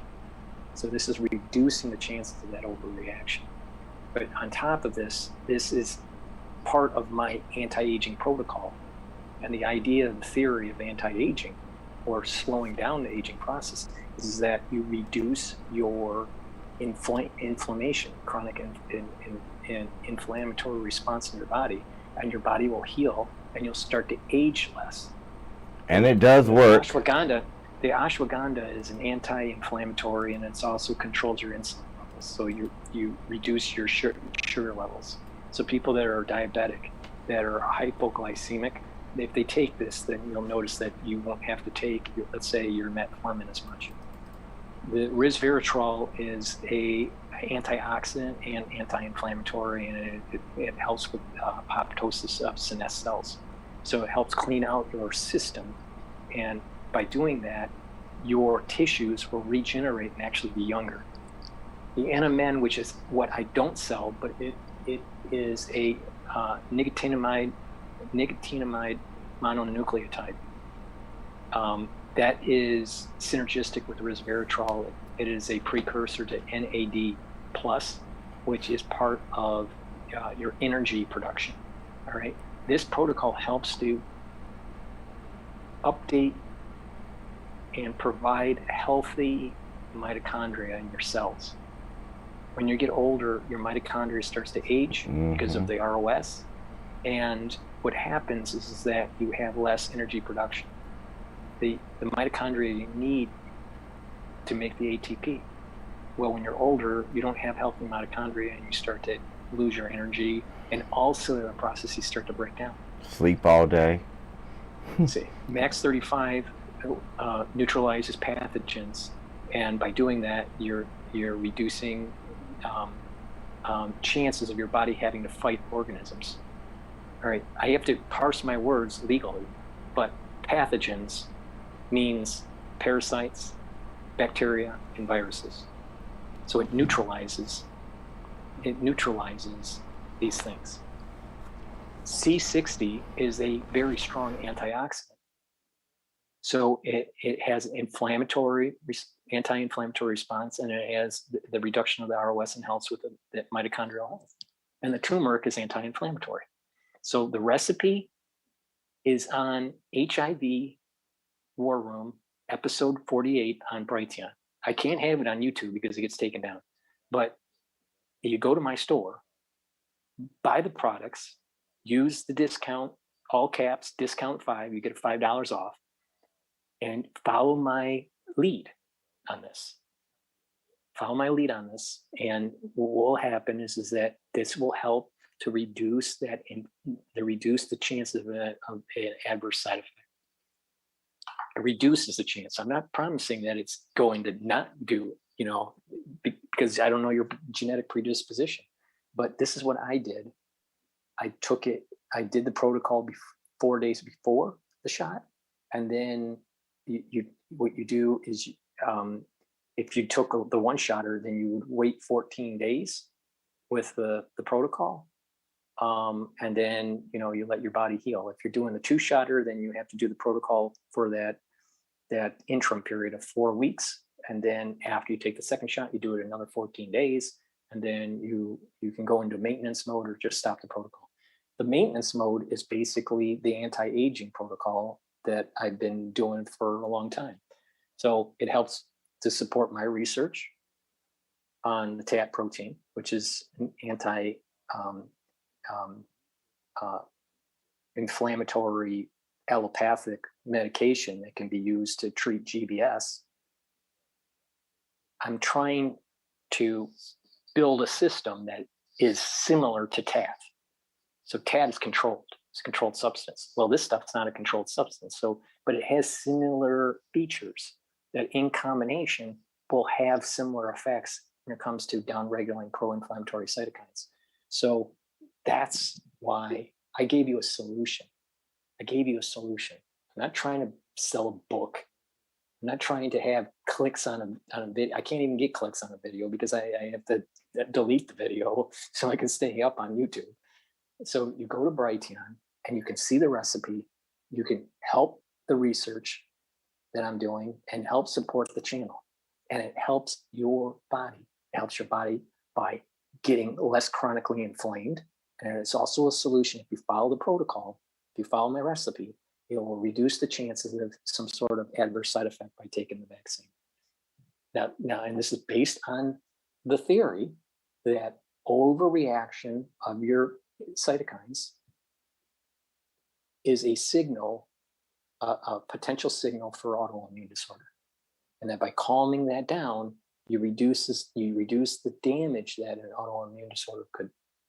So this is reducing the chances of that overreaction. But on top of this is part of my anti-aging protocol. And the idea and the theory of anti-aging, or slowing down the aging process, is that you reduce your inflammation, chronic and inflammatory response in your body, and your body will heal, and you'll start to age less. And it does work. The ashwagandha is an anti-inflammatory, and it also controls your insulin levels. So you reduce your sugar levels. So people that are diabetic, that are hypoglycemic, if they take this, then you'll notice that you won't have to take, let's say, your metformin as much. The resveratrol is a antioxidant and anti-inflammatory, and it helps with apoptosis of senescent cells. So it helps clean out your system, and by doing that, your tissues will regenerate and actually be younger. The NMN, which is what I don't sell, but it is a nicotinamide mononucleotide. That is synergistic with resveratrol. It is a precursor to NAD+, which is part of your energy production. All right. This protocol helps to update and provide healthy mitochondria in your cells. When you get older, your mitochondria starts to age because of the ROS. And what happens is that you have less energy production. The mitochondria you need to make the ATP. Well, when you're older, you don't have healthy mitochondria and you start to lose your energy, and all cellular processes start to break down. Sleep all day. See, Max 35 neutralizes pathogens, and by doing that, you're reducing chances of your body having to fight organisms. All right, I have to parse my words legally, but pathogens means parasites, bacteria, and viruses. So it neutralizes these things. C60 is a very strong antioxidant. So it has anti-inflammatory response, and it has the reduction of the ROS and helps with the mitochondrial health. And the turmeric is anti-inflammatory. So the recipe is on HIV War Room, episode 48 on Brighteon. I can't have it on YouTube because it gets taken down. But you go to my store, buy the products, use the discount, all caps, discount 5, you get $5 off, and follow my lead on this. Follow my lead on this, and what will happen is that this will help to reduce the chances of an adverse side effect. It reduces the chance. I'm not promising that it's going to not do, because I don't know your genetic predisposition. But this is what I did. I took it. I did the protocol 4 days before the shot, and then what you do is, if you took the one shotter, then you would wait 14 days with the protocol. And then, you let your body heal. If you're doing the 2-shotter, then you have to do the protocol for that interim period of 4 weeks. And then after you take the second shot, you do it another 14 days. And then you can go into maintenance mode or just stop the protocol. The maintenance mode is basically the anti-aging protocol that I've been doing for a long time. So it helps to support my research on the TAT protein, which is an inflammatory allopathic medication that can be used to treat GBS. I'm trying to build a system that is similar to TAT. So TAT is controlled. It's a controlled substance. Well, this stuff's not a controlled substance. But it has similar features that in combination will have similar effects when it comes to downregulating pro-inflammatory cytokines. So that's why I gave you a solution. I'm not trying to sell a book. I'm not trying to have clicks on a video. I can't even get clicks on a video because I have to delete the video so I can stay up on YouTube. So you go to Brighteon and you can see the recipe. You can help the research that I'm doing and help support the channel. And it helps your body. It helps your body by getting less chronically inflamed. And it's also a solution. If you follow the protocol, if you follow my recipe, it will reduce the chances of some sort of adverse side effect by taking the vaccine. Now, and this is based on the theory that overreaction of your cytokines is a signal, a potential signal for autoimmune disorder. And that by calming that down, you reduce the damage that an autoimmune disorder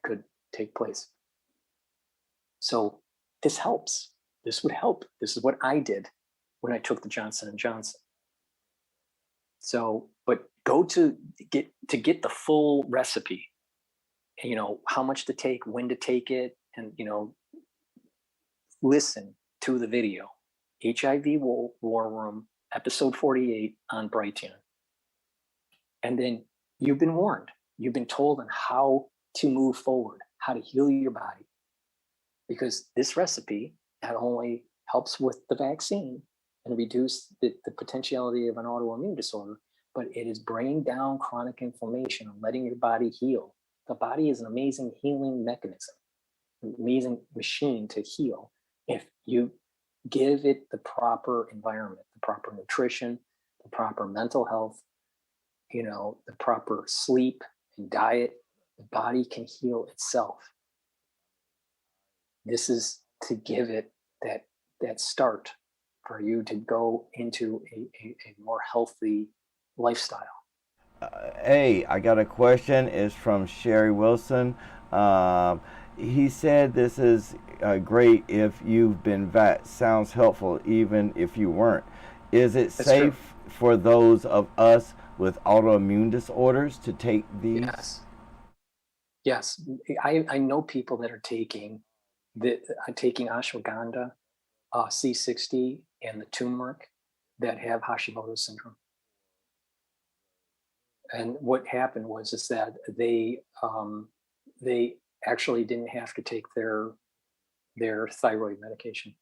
could take place. So this helps. this would help. This is what I did when I took the Johnson and Johnson. So, but go to get the full recipe, you know, how much to take, when to take it, and, you know, listen to the video, HIV War Room, episode 48 on Brighteon. And then you've been warned. You've been told on how to move forward, how to heal your body. Because this recipe not only helps with the vaccine and reduce the potentiality of an autoimmune disorder, but it is bringing down chronic inflammation and letting your body heal. The body is an amazing healing mechanism, an amazing machine to heal if you give it the proper environment, the proper nutrition, the proper mental health, you know, the proper sleep and diet. The body can heal itself. This is to give it that start for you to go into a more healthy lifestyle. Hey, I got a question. It's from Sherry Wilson. He said this is great if you've been vaxxed. Sounds helpful even if you weren't. Is it That's safe true. for those of us with autoimmune disorders to take these? Yes. I know people that are taking ashwagandha, C60, and the turmeric that have Hashimoto's syndrome. And what happened was is that they actually didn't have to take their thyroid medication.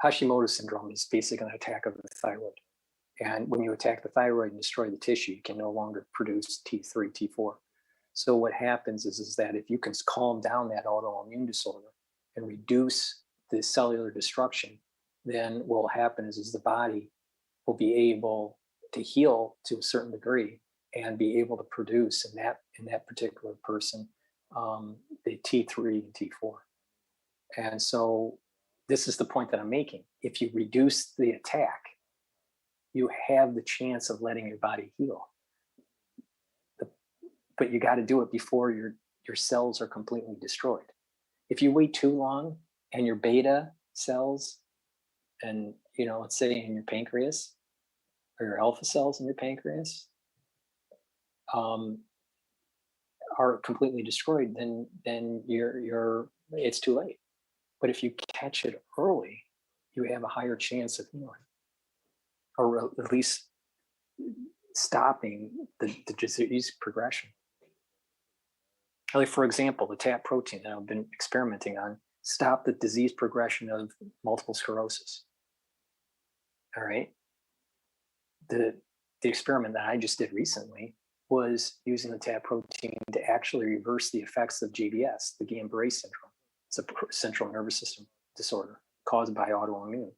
Hashimoto's syndrome is basically an attack of the thyroid. And when you attack the thyroid and destroy the tissue, you can no longer produce T3, T4. So what happens is that if you can calm down that autoimmune disorder and reduce the cellular destruction, then what will happen is the body will be able to heal to a certain degree and be able to produce in that particular person the T3 and T4. And so this is the point that I'm making. If you reduce the attack, you have the chance of letting your body heal. But you got to do it before your cells are completely destroyed. If you wait too long and your beta cells and, you know, let's say in your pancreas or your alpha cells in your pancreas are completely destroyed, then it's too late. But if you catch it early, you have a higher chance of healing, or at least stopping the disease progression. Like, for example, the TAP protein that I've been experimenting on stopped the disease progression of multiple sclerosis. All right. The experiment that I just did recently was using the TAP protein to actually reverse the effects of GBS, the Guillain-Barré syndrome. It's a central nervous system disorder caused by autoimmune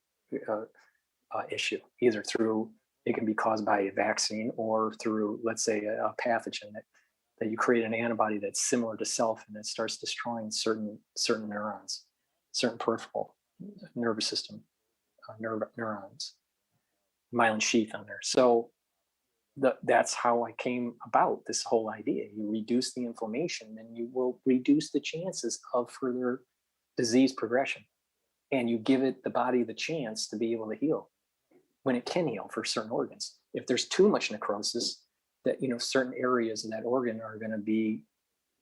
issue, either through, it can be caused by a vaccine or through, let's say, a pathogen that you create an antibody that's similar to self and it starts destroying certain neurons, certain peripheral nervous system neurons, myelin sheath on there. So that's how I came about this whole idea. You reduce the inflammation, then you will reduce the chances of further disease progression. And you give it the body the chance to be able to heal when it can heal for certain organs. If there's too much necrosis, that, you know, certain areas in that organ are going to be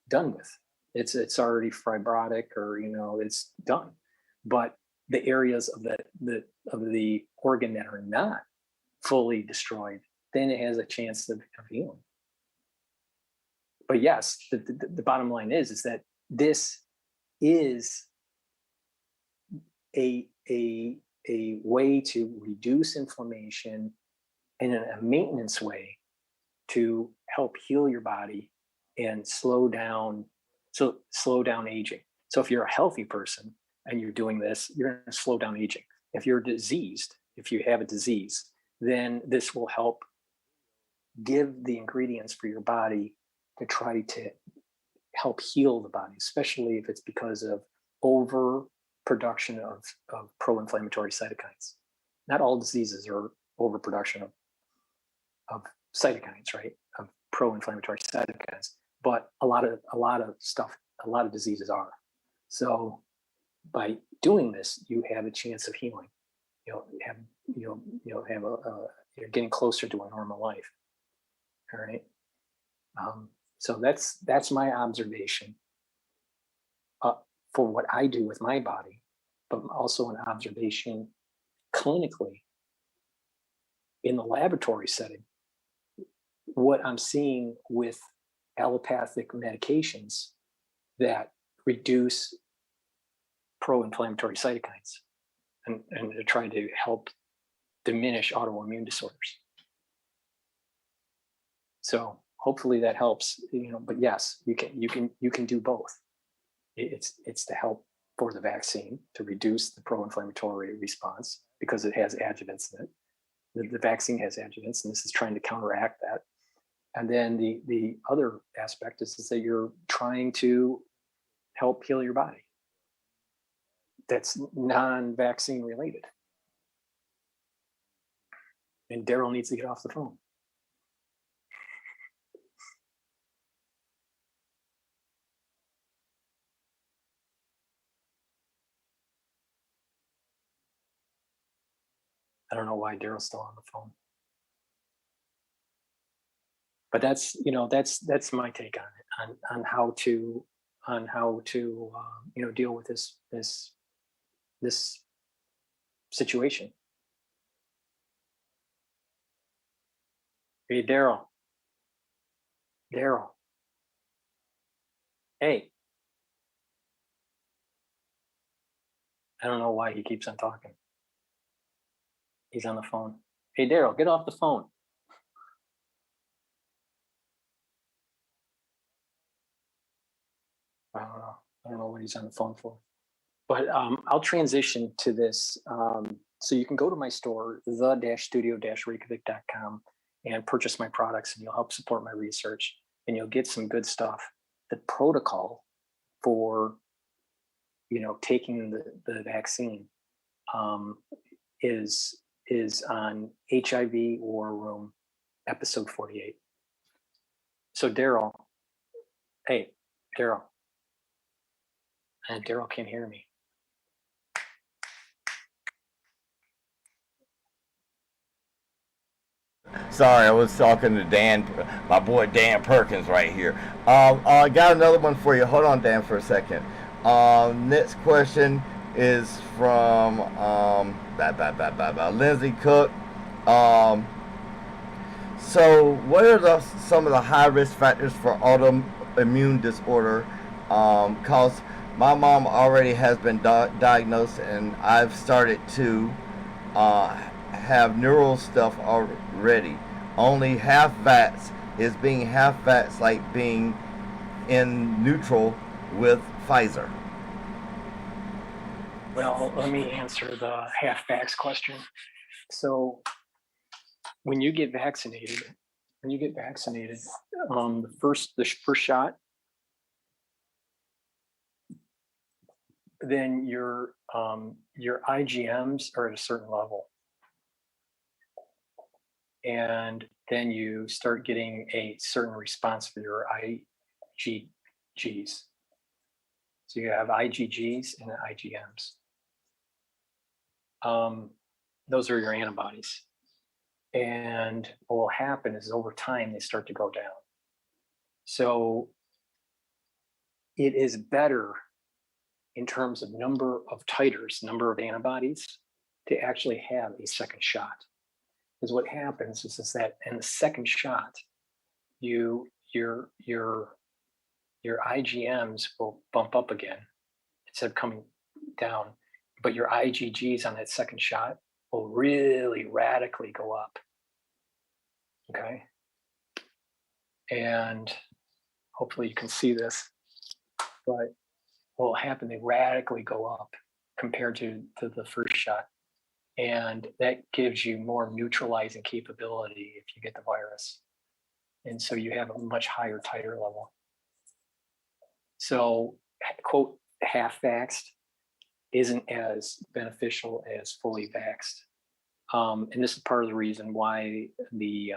done with. It's already fibrotic, or, you know, it's done. But the areas of the organ that are not fully destroyed, then it has a chance of healing. But yes, the bottom line is that this is a way to reduce inflammation in a maintenance way to help heal your body and slow down aging. So if you're a healthy person and you're doing this, you're going to slow down aging. If you're diseased, if you have a disease, then this will help give the ingredients for your body to try to help heal the body, especially if it's because of overproduction of pro-inflammatory cytokines. Not all diseases are overproduction of cytokines, right? Of pro-inflammatory cytokines, but a lot of stuff, a lot of diseases are. So by doing this, you have a chance of healing. You're getting closer to a normal life. All right. So that's my observation for what I do with my body, but also an observation clinically in the laboratory setting. What I'm seeing with allopathic medications that reduce pro-inflammatory cytokines and they're trying to help diminish autoimmune disorders. So hopefully that helps, but yes, you can do both. It's to help for the vaccine to reduce the pro-inflammatory response because it has adjuvants in it. The vaccine has adjuvants, and this is trying to counteract that. And then the other aspect is that you're trying to help heal your body. That's non-vaccine related. And Daryl needs to get off the phone. I don't know why Daryl's still on the phone. But that's my take on it, on how to deal with this situation. Hey, Daryl. Hey. I don't know why he keeps on talking. He's on the phone. Hey, Daryl, get off the phone. I don't know what he's on the phone for. But I'll transition to this. So you can go to my store, the-studio-reykjavik.com, and purchase my products, and you'll help support my research, and you'll get some good stuff. The protocol for taking the vaccine is on HIV War Room, episode 48. So Daryl, hey, Daryl. And Daryl can't hear me. Sorry, I was talking to Dan, my boy Dan Perkins right here. I got another one for you. Hold on, Dan, for a second. Next question is from Lindsay Cook. So, what are some of the high risk factors for autoimmune disorder? Because my mom already has been diagnosed, and I've started to have neural stuff already. Only half vax is being half vax, like being in neutral with Pfizer. Well, let me answer the half vax question. So when you get vaccinated, the first shot, then your IgMs are at a certain level. And then you start getting a certain response for your IgGs. So you have IgGs and IgMs. Those are your antibodies. And what will happen is over time, they start to go down. So it is better in terms of number of titers, number of antibodies, to actually have a second shot. Because what happens is that in the second shot, your IgMs will bump up again instead of coming down, but your IgGs on that second shot will really radically go up. Okay, and hopefully you can see this, but what will happen? They radically go up compared to the first shot. And that gives you more neutralizing capability if you get the virus. And so you have a much higher titer level. So, quote, half vaxxed isn't as beneficial as fully vaxxed. And this is part of the reason why the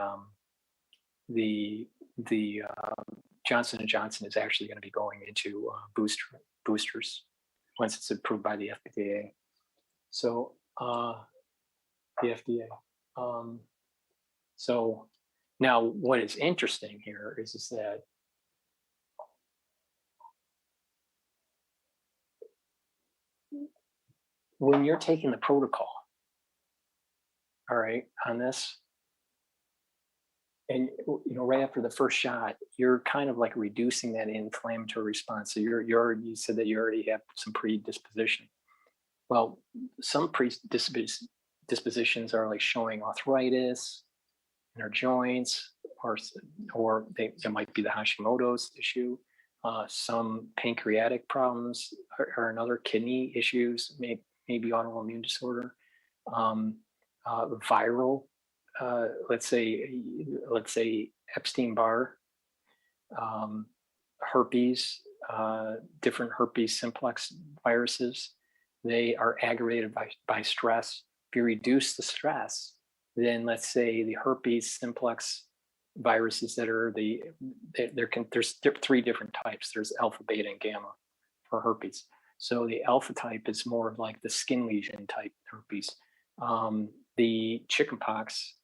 Johnson & Johnson is actually going to be going into boosters. once it's approved by the FDA. So the FDA. So now what is interesting here is that when you're taking the protocol, all right, on this, and right after the first shot, you're kind of like reducing that inflammatory response. So you said that you already have some predisposition. Well, some predispositions are like showing arthritis in our joints, or they might be the Hashimoto's issue. Some pancreatic problems or another kidney issues, maybe autoimmune disorder, viral. Let's say Epstein-Barr, herpes, different herpes simplex viruses. They are aggravated by stress. If you reduce the stress, then let's say the herpes simplex viruses that are there's three different types. There's alpha, beta, and gamma for herpes. So the alpha type is more of like the skin lesion type herpes. The chickenpox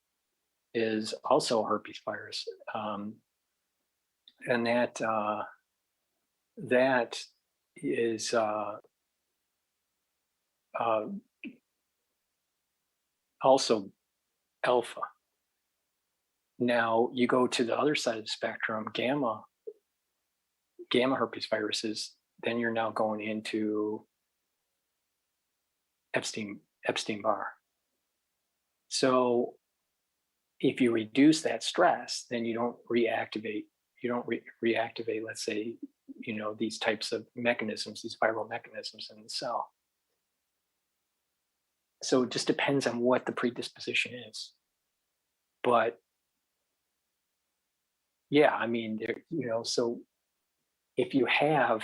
is also a herpes virus, and that is also alpha. Now you go to the other side of the spectrum, gamma herpes viruses, then you're now going into Epstein-Barr. So if you reduce that stress, then you don't reactivate, let's say, these types of mechanisms, these viral mechanisms in the cell. So it just depends on what the predisposition is. But yeah, I mean, so if you have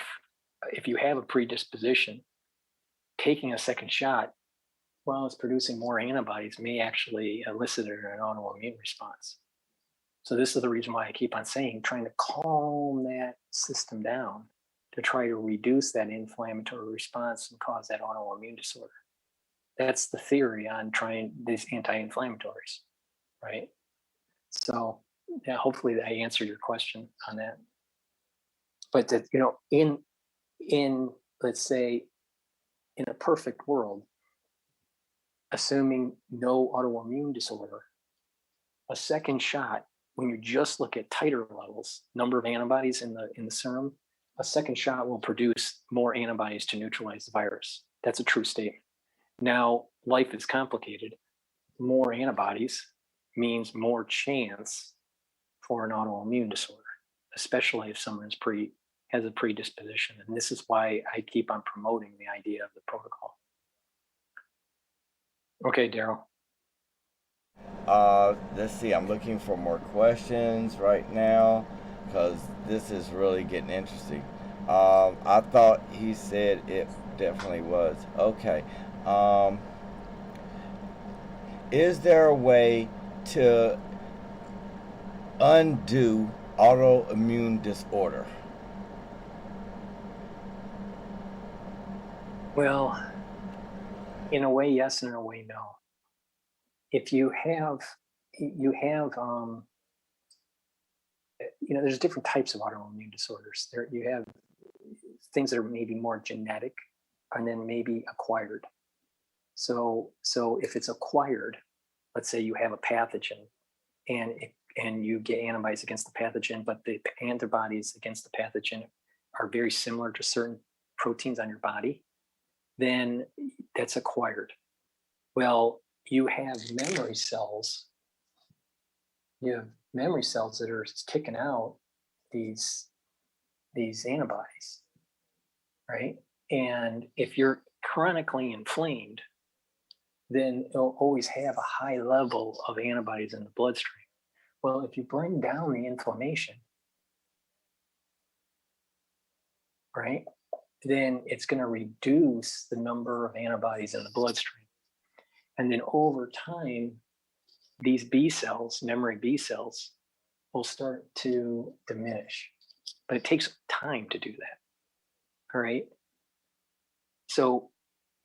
a predisposition, taking a second shot, well, it's producing more antibodies, may actually elicit an autoimmune response. So this is the reason why I keep on saying, trying to calm that system down to try to reduce that inflammatory response and cause that autoimmune disorder. That's the theory on trying these anti-inflammatories, right? So yeah, hopefully I answered your question on that. But that, in let's say, in a perfect world, assuming no autoimmune disorder, a second shot, when you just look at titer levels, number of antibodies in the serum, a second shot will produce more antibodies to neutralize the virus. That's a true statement. Now, life is complicated. More antibodies means more chance for an autoimmune disorder, especially if someone has a predisposition. And this is why I keep on promoting the idea of the protocol. Okay, Daryl. Let's see. I'm looking for more questions right now because this is really getting interesting. I thought he said it definitely was. Okay. Is there a way to undo autoimmune disorder? Well, in a way, yes, and in a way, no. If you have, there's different types of autoimmune disorders. You have things that are maybe more genetic, and then maybe acquired. So if it's acquired, let's say you have a pathogen, and you get antibodies against the pathogen, but the antibodies against the pathogen are very similar to certain proteins on your body, then that's acquired. Well, you have memory cells. You have memory cells that are kicking out these antibodies, right? And if you're chronically inflamed, then it'll always have a high level of antibodies in the bloodstream. Well, if you bring down the inflammation, right, then it's going to reduce the number of antibodies in the bloodstream. And then over time, these B cells, memory B cells, will start to diminish. But it takes time to do that. All right. So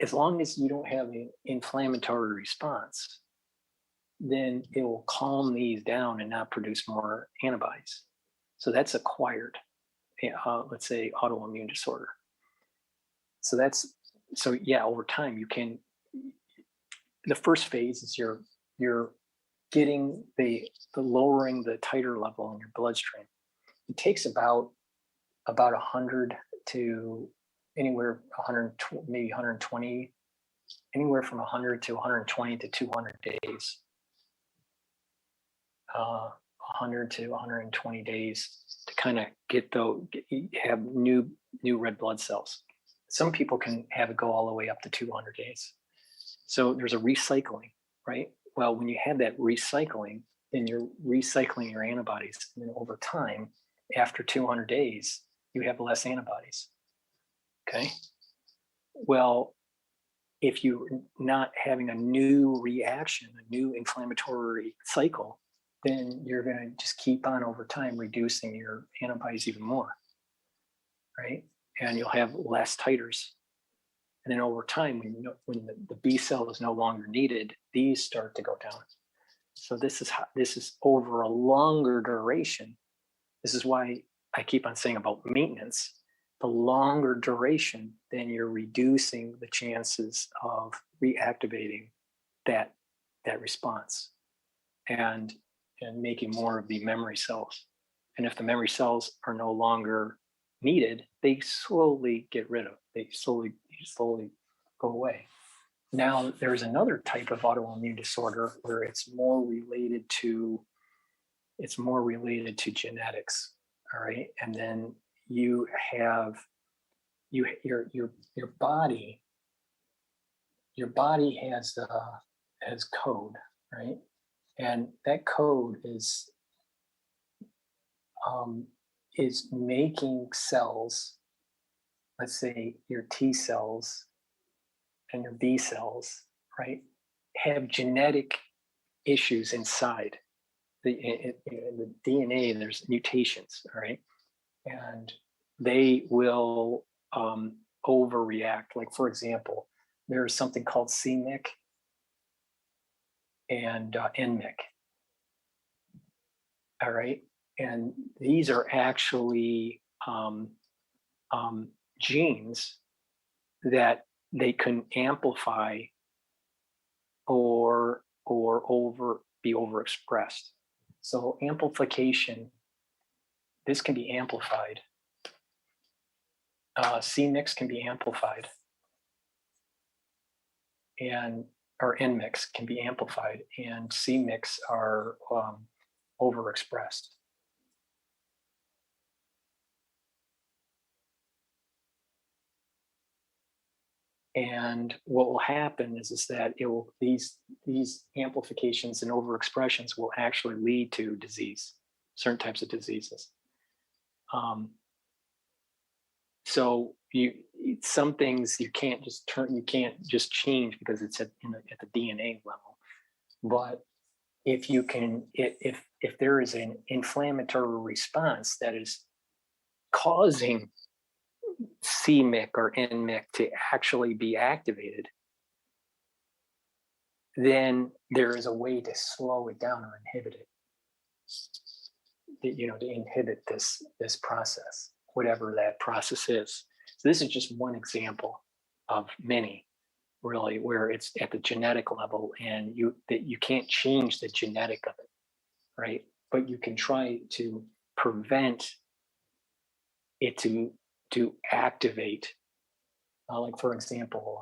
as long as you don't have an inflammatory response, then it will calm these down and not produce more antibodies. So that's acquired, let's say, autoimmune disorder. So yeah, over time you can. The first phase is you're getting the lowering the titer level in your bloodstream. It takes about 100 to anywhere 100, maybe 120, anywhere from 100 to 120 to 200 days. 100 to 120 days to kind of have new red blood cells. Some people can have it go all the way up to 200 days. So there's a recycling, right? Well, when you have that recycling, then you're recycling your antibodies. And then over time, after 200 days, you have less antibodies. Okay. Well, if you're not having a new reaction, a new inflammatory cycle, then you're going to just keep on over time reducing your antibodies even more, right? And you'll have less titers. And then over time, when the B cell is no longer needed, these start to go down. So this is over a longer duration. This is why I keep on saying about maintenance. The longer duration, then you're reducing the chances of reactivating that response and making more of the memory cells. And if the memory cells are no longer needed, they slowly get rid of. They slowly go away. Now, there's another type of autoimmune disorder where it's more related to genetics. All right, and then you have your body. Your body has code, right? And that code is making cells, let's say your T cells and your B cells, right, have genetic issues inside. In the DNA, there's mutations, all right? And they will overreact. Like, for example, there's something called CMYC and NMYC. All right. And these are actually genes that they can amplify or be overexpressed. So amplification, this can be amplified. CMYX can be amplified, or NMYX can be amplified, and CMYX are overexpressed. And what will happen is that these amplifications and overexpressions will actually lead to disease, certain types of diseases. So some things you can't just change because it's at the DNA level. But if there is an inflammatory response that is causing CMYC or NMYC to actually be activated, then there is a way to slow it down or inhibit it. To inhibit this process, whatever that process is. So this is just one example of many, really, where it's at the genetic level, and you can't change the genetic of it, right? But you can try to prevent it to activate. Like, for example,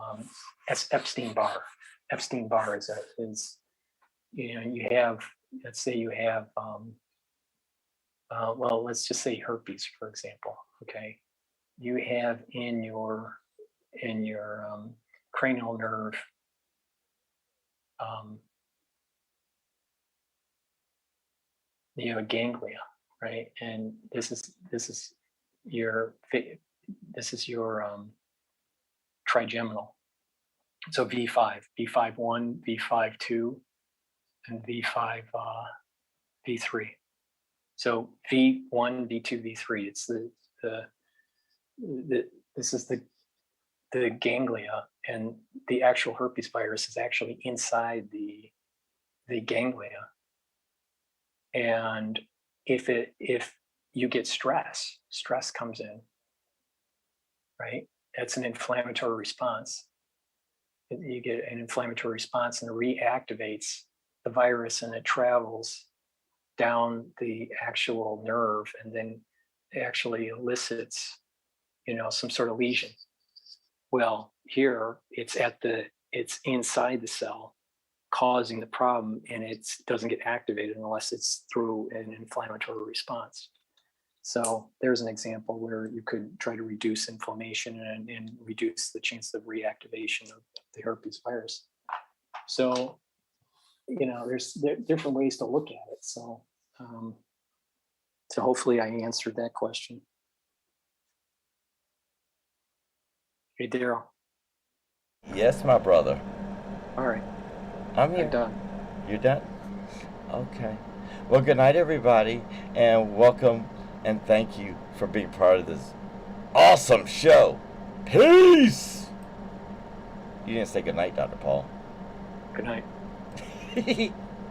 Epstein-Barr. Epstein-Barr is you have, let's say you have well, let's just say herpes, for example. Okay, you have in your cranial nerve you have a ganglia, right? And this is your trigeminal. So V5, V5-1, V5-2, and V3. So V1, V2, V3. It's this is the ganglia, and the actual herpes virus is actually inside the ganglia. And if you get stress comes in, right? That's an inflammatory response. You get an inflammatory response, and it reactivates the virus, and it travels down the actual nerve, and then actually elicits, some sort of lesion. Well, here it's inside the cell, causing the problem, and it doesn't get activated unless it's through an inflammatory response. So there's an example where you could try to reduce inflammation and reduce the chance of reactivation of the herpes virus. So, there's different ways to look at it. So, so hopefully I answered that question. Hey, Daryl. Yes, my brother. All right. I'm here. I'm done. You're done? Okay. Well, good night, everybody, and welcome, and thank you for being part of this awesome show. Peace! You didn't say good night, Dr. Paul. Good night.